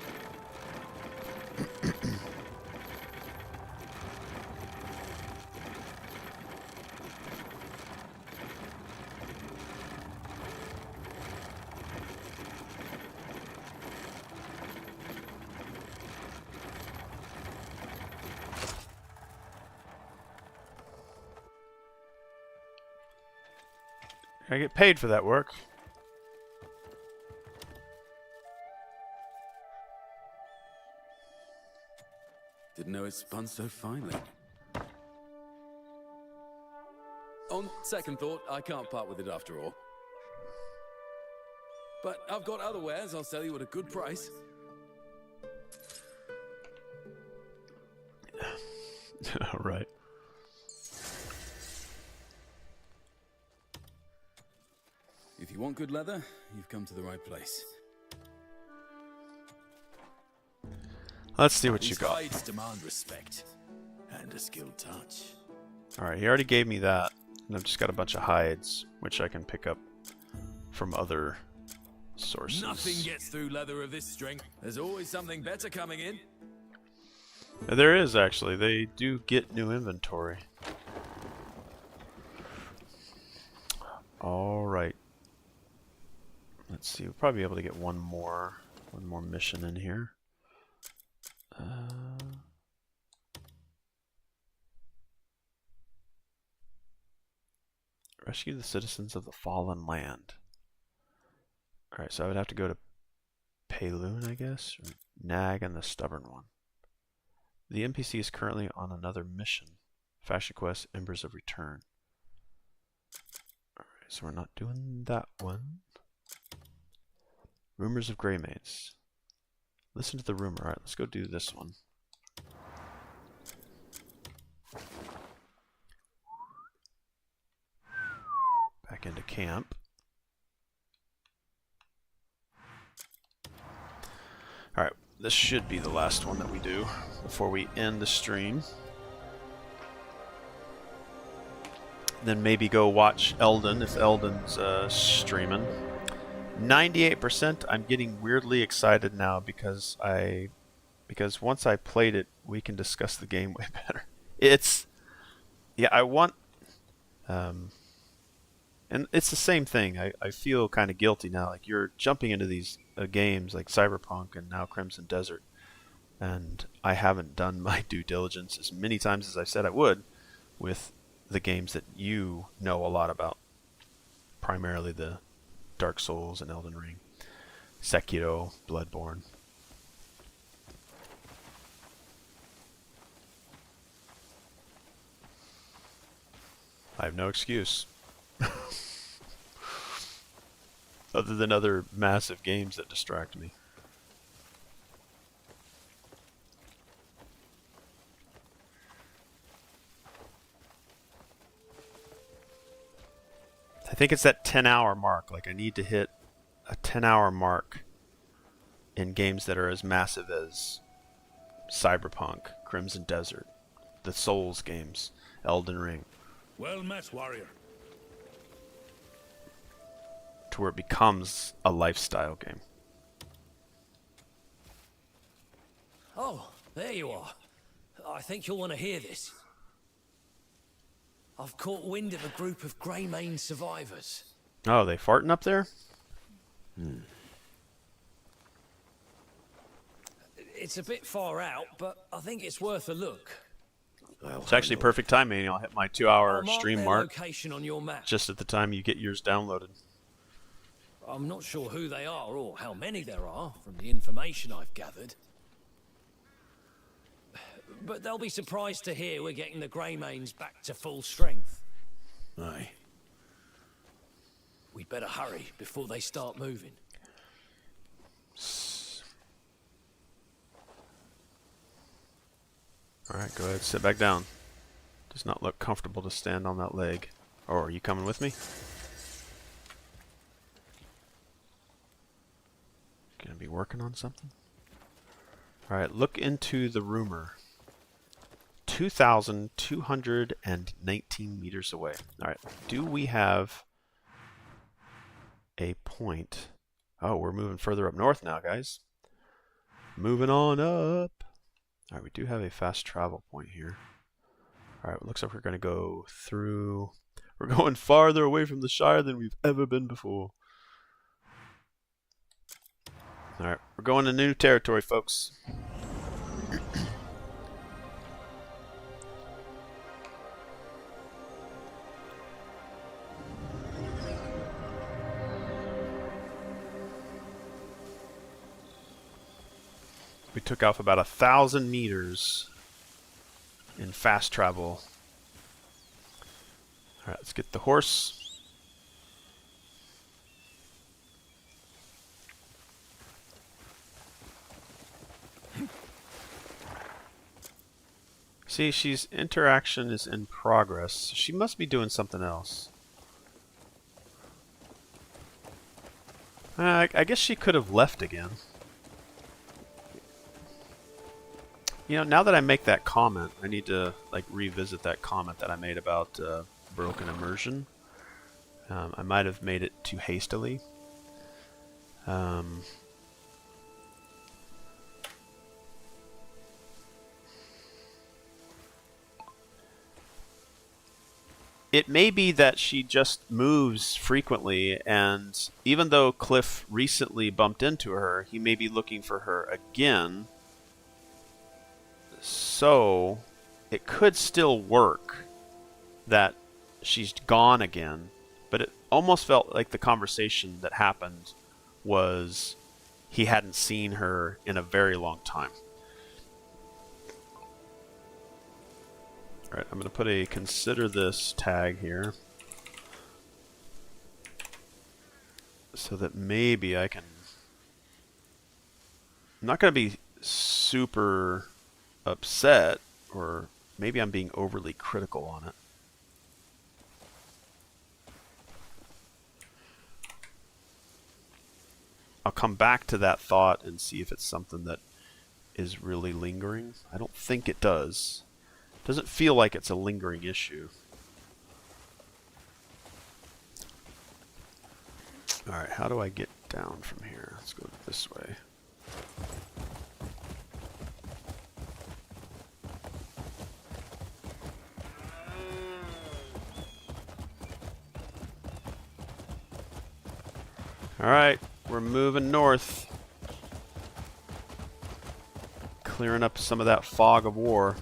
I get paid for that work. Didn't know it spun so finely. On second thought, I can't part with it after all. But I've got other wares I'll sell you at a good price. All right. If you want good leather, you've come to the right place. Let's see what you These got. hides demand respect and a skilled touch. Alright, he already gave me that. And I've just got a bunch of hides, which I can pick up from other sources. Nothing gets through leather of this strength. There's always something better coming in. There is, actually. They do get new inventory. Alright. Let's see, we'll probably be able to get one more mission in here. Rescue the citizens of the fallen land. Alright, so I would have to go to Payloon, I guess, or Nag and the Stubborn One. The NPC is currently on another mission. Fashion Quest, Embers of Return. Alright, so we're not doing that one. Rumors of Greymaids. Listen to the rumor. Alright, let's go do this one. Back into camp. Alright, this should be the last one that we do before we end the stream. Then maybe go watch Elden if Elden's streaming. 98%. I'm getting weirdly excited now because once I played it, we can discuss the game way better. I want and it's the same thing. I feel kind of guilty now. Like, you're jumping into these games like Cyberpunk and now Crimson Desert, and I haven't done my due diligence as many times as I said I would with the games that you know a lot about. Primarily the Dark Souls and Elden Ring, Sekiro, Bloodborne. I have no excuse. Other than other massive games that distract me. I think it's that 10-hour mark. Like, I need to hit a 10-hour mark in games that are as massive as Cyberpunk, Crimson Desert, the Souls games, Elden Ring, Well met, warrior. to where it becomes a lifestyle game. Oh, there you are. I think you'll want to hear this. I've caught wind of a group of Greymane survivors. Oh, they farting up there? It's a bit far out, but I think it's worth a look. It's actually perfect timing. I'll hit my 2-hour I'll stream their mark location on your map. just at the time you get yours downloaded. I'm not sure who they are or how many there are from the information I've gathered. But they'll be surprised to hear we're getting the Greymanes back to full strength. Aye. We'd better hurry before they start moving. Alright, go ahead, sit back down. Does not look comfortable to stand on that leg. Oh, are you coming with me? Gonna be working on something? Alright, look into the rumor. 2,219 meters away. Alright, do we have a point? Oh, we're moving further up north now, guys. Moving on up. Alright, we do have a fast travel point here. Alright, looks like we're going to go through... We're going farther away from the Shire than we've ever been before. Alright, we're going to new territory, folks. We took off about 1,000 meters in fast travel. Alright, let's get the horse. See, she's interaction is in progress. She must be doing something else. I guess she could have left again. You know, now that I make that comment, I need to like revisit that comment that I made about broken immersion. I might have made it too hastily. It may be that she just moves frequently, and even though Cliff recently bumped into her, he may be looking for her again. So, it could still work that she's gone again, but it almost felt like the conversation that happened was he hadn't seen her in a very long time. Alright, I'm going to put a consider this tag here so that maybe I can... I'm not going to be super upset, or maybe I'm being overly critical on it. I'll come back to that thought and see if it's something that is really lingering. I don't think it does. It doesn't feel like it's a lingering issue. Alright, how do I get down from here? Let's go this way. Alright, we're moving north. Clearing up some of that fog of war.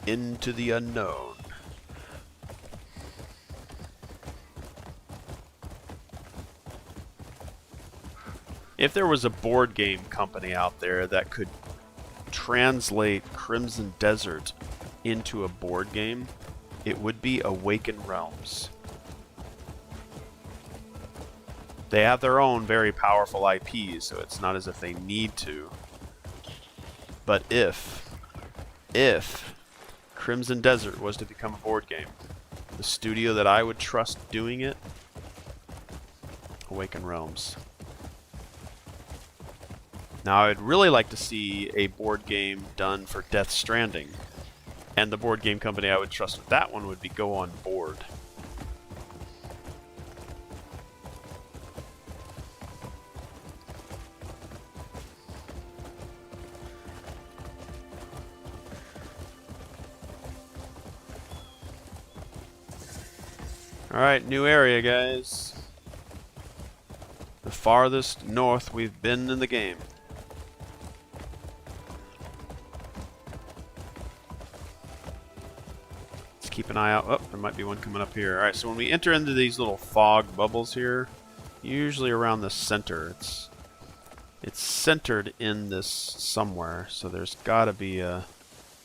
Into the unknown. If there was a board game company out there that could translate Crimson Desert into a board game, it would be Awaken Realms. They have their own very powerful IPs, so it's not as if they need to. But if Crimson Desert was to become a board game, the studio that I would trust doing it Awakened Realms. Now, I'd really like to see a board game done for Death Stranding. And the board game company I would trust with that one would be Go On Board. Alright, new area, guys. The farthest north we've been in the game. Let's keep an eye out. Oh, there might be one coming up here. Alright, so when we enter into these little fog bubbles here, usually around the center, it's centered in this somewhere, so there's gotta be a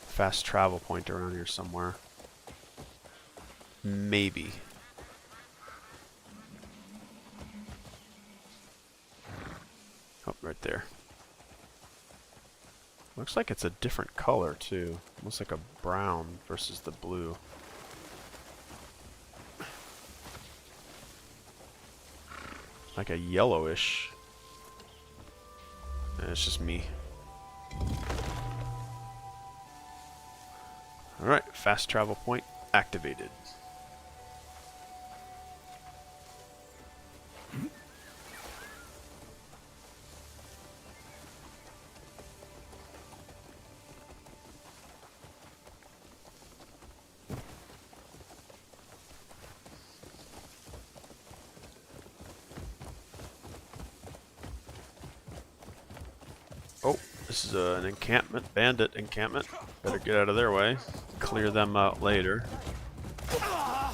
fast travel point around here somewhere. Maybe. Oh, right there. Looks like it's a different color too. Almost like a brown versus the blue. Like a yellowish. And it's just me. Alright, fast travel point activated. Oh, this is an encampment, bandit encampment. Better get out of their way. Clear them out later.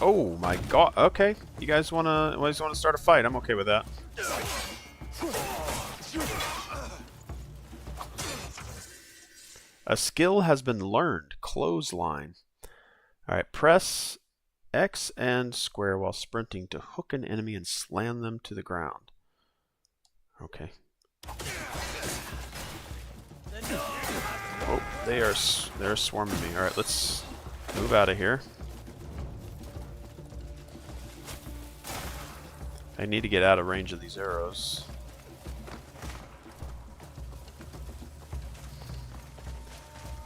Oh my god, okay. You guys wanna start a fight? I'm okay with that. A skill has been learned. Clothesline. Alright, press X and square while sprinting to hook an enemy and slam them to the ground. Okay. Oh, they're swarming me. Alright, let's move out of here. I need to get out of range of these arrows.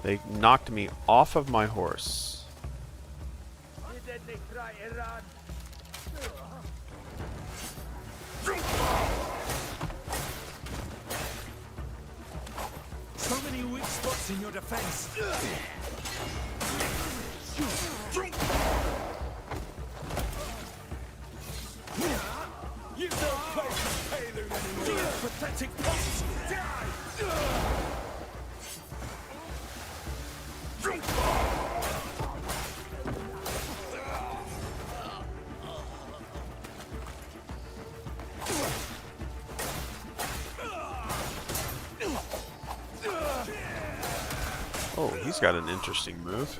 They knocked me off of my horse. So many weak spots in your defense. You don't play for payload anymore. Pathetic punks. Die! Oh, he's got an interesting move.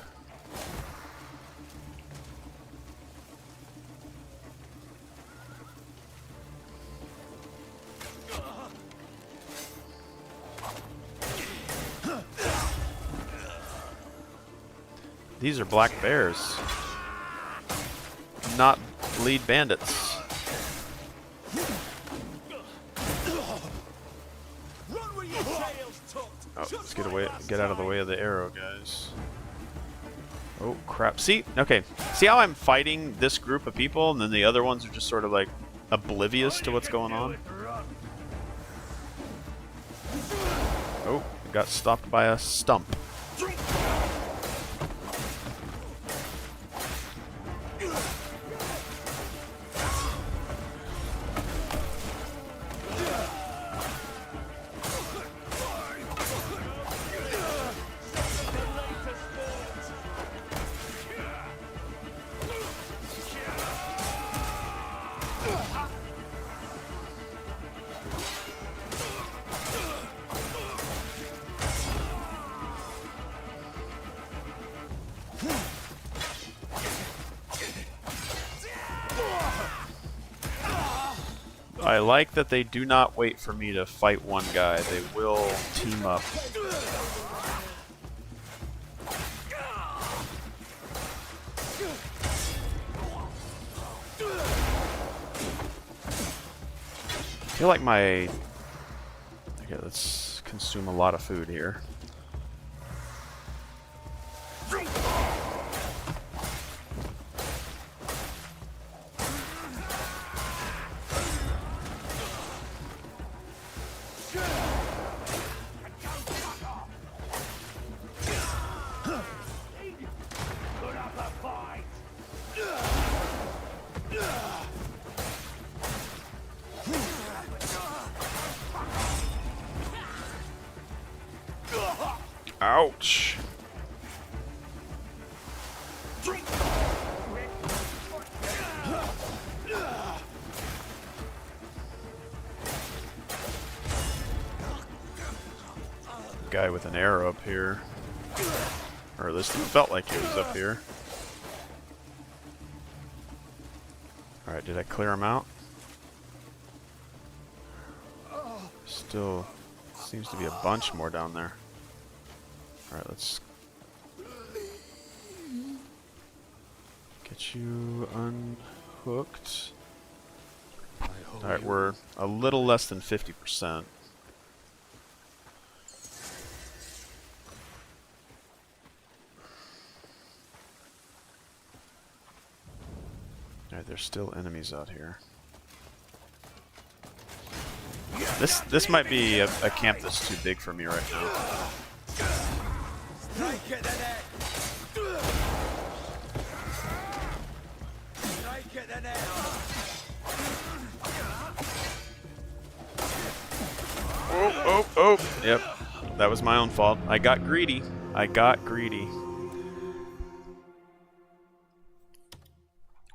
These are black bears, not lead bandits. Oh, let's get out of the way of the arrow, guys. Oh crap! See, okay, see how I'm fighting this group of people, and then the other ones are just sort of like oblivious to what's going on. Oh, got stopped by a stump. I like that they do not wait for me to fight one guy. They will team up. feel like my... Okay, let's consume a lot of food here. Ouch. Guy with an arrow up here. Or at least it felt like he was up here. Alright, did I clear him out? Still seems to be a bunch more down there. Alright, let's get you unhooked. Alright, we're a little less than 50%. Alright, there's still enemies out here. This might be a camp that's too big for me right now. Strike at the neck. Strike at the neck. Oh. Yep. That was my own fault. I got greedy.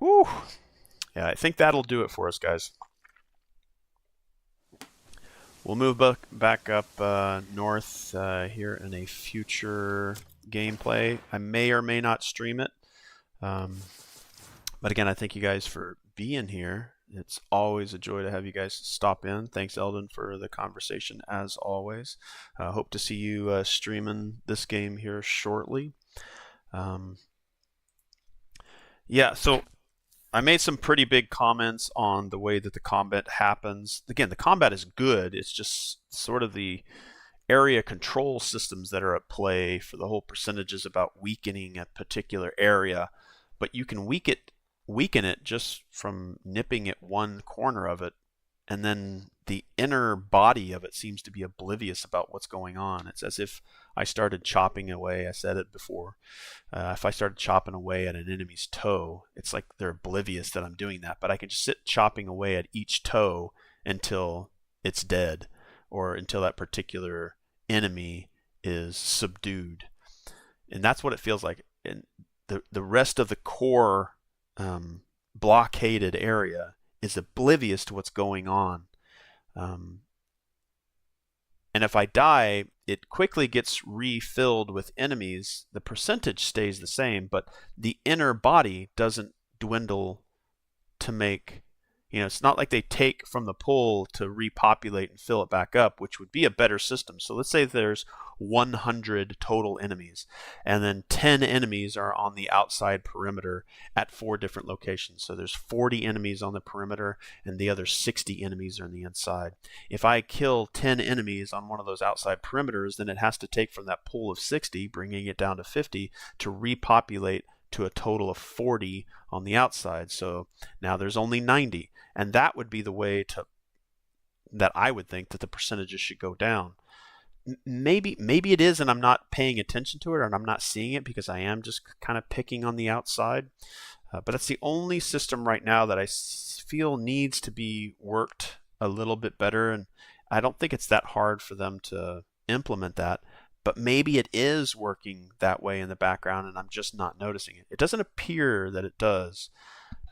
Woo. Yeah, I think that'll do it for us, guys. We'll move back up north here in a future gameplay. I may or may not stream it. But again, I thank you guys for being here. It's always a joy to have you guys stop in. Thanks, Eldon, for the conversation, as always. Hope to see you streaming this game here shortly. Yeah, so I made some pretty big comments on the way that the combat happens. Again, the combat is good. It's just sort of the area control systems that are at play for the whole percentages about weakening a particular area. But you can weaken it just from nipping at one corner of it, and then the inner body of it seems to be oblivious about what's going on. It's as if I started chopping away. I said it before. If I started chopping away at an enemy's toe, it's like they're oblivious that I'm doing that, but I can just sit chopping away at each toe until it's dead, or until that particular enemy is subdued. And that's what it feels like. And the rest of the core blockaded area is oblivious to what's going on. And if I die, it quickly gets refilled with enemies. The percentage stays the same, but the inner body doesn't dwindle to make, it's not like they take from the pool to repopulate and fill it back up, which would be a better system. So let's say there's 100 total enemies, and then 10 enemies are on the outside perimeter at 4 different locations. So there's 40 enemies on the perimeter, and the other 60 enemies are on the inside. If I kill 10 enemies on one of those outside perimeters, then it has to take from that pool of 60, bringing it down to 50, to repopulate to a total of 40 on the outside. So now there's only 90, and that would be the way that I would think that the percentages should go down. Maybe it is, and I'm not paying attention to it, or I'm not seeing it because I am just kind of picking on the outside. But that's the only system right now that I feel needs to be worked a little bit better, and I don't think it's that hard for them to implement that. But maybe it is working that way in the background, and I'm just not noticing it. It doesn't appear that it does.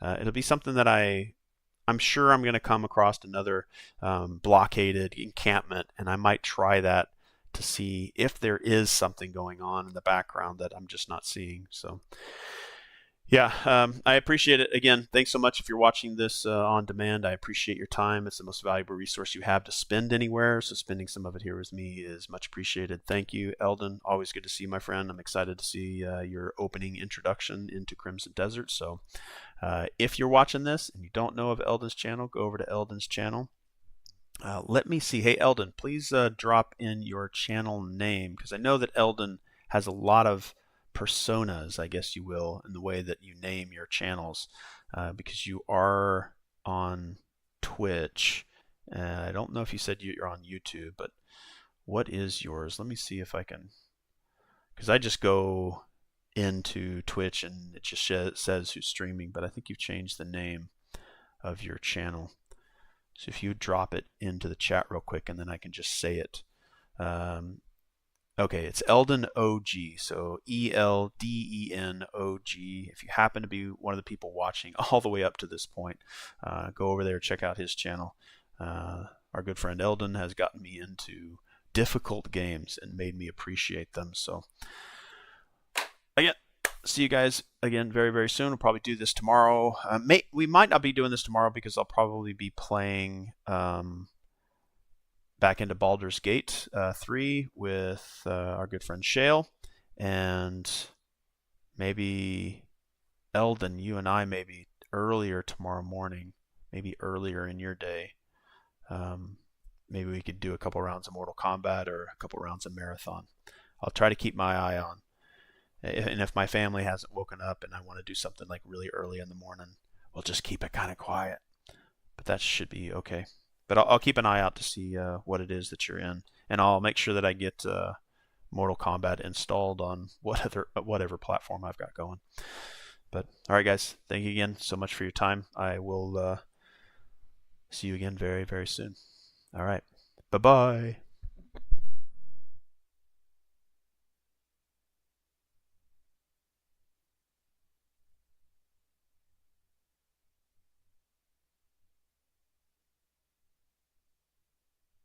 It'll be something that I'm sure I'm going to come across another blockaded encampment, and I might try that to see if there is something going on in the background that I'm just not seeing. So yeah, I appreciate it. Again, thanks so much if you're watching this on demand. I appreciate your time. It's the most valuable resource you have to spend anywhere, so spending some of it here with me is much appreciated. Thank you, Eldon. Always good to see you, my friend. I'm excited to see your opening introduction into Crimson Desert. So if you're watching this and you don't know of Eldon's channel, go over to Eldon's channel. Let me see. Hey, Eldon, please drop in your channel name, because I know that Eldon has a lot of personas, I guess you will, in the way that you name your channels, because you are on Twitch. I don't know if you said you're on YouTube, but what is yours? Let me see if I can, because I just go into Twitch and it just says who's streaming, but I think you've changed the name of your channel. So if you drop it into the chat real quick, and then I can just say it. Okay, it's Eldon OG, so ELDEN OG. If you happen to be one of the people watching all the way up to this point, go over there, check out his channel. Our good friend Eldon has gotten me into difficult games and made me appreciate them. So again, see you guys again very, very soon. We'll probably do this tomorrow. We might not be doing this tomorrow because I'll probably be playing back into Baldur's Gate 3 with our good friend Shale, and maybe Eldon, you and I maybe earlier tomorrow morning, maybe earlier in your day. Maybe we could do a couple rounds of Mortal Kombat or a couple rounds of Marathon. I'll try to keep my eye on. And if my family hasn't woken up and I want to do something like really early in the morning, we'll just keep it kind of quiet. But that should be okay. But I'll keep an eye out to see what it is that you're in. And I'll make sure that I get Mortal Kombat installed on whatever platform I've got going. But all right, guys. Thank you again so much for your time. I will see you again very, very soon. All right. Bye-bye.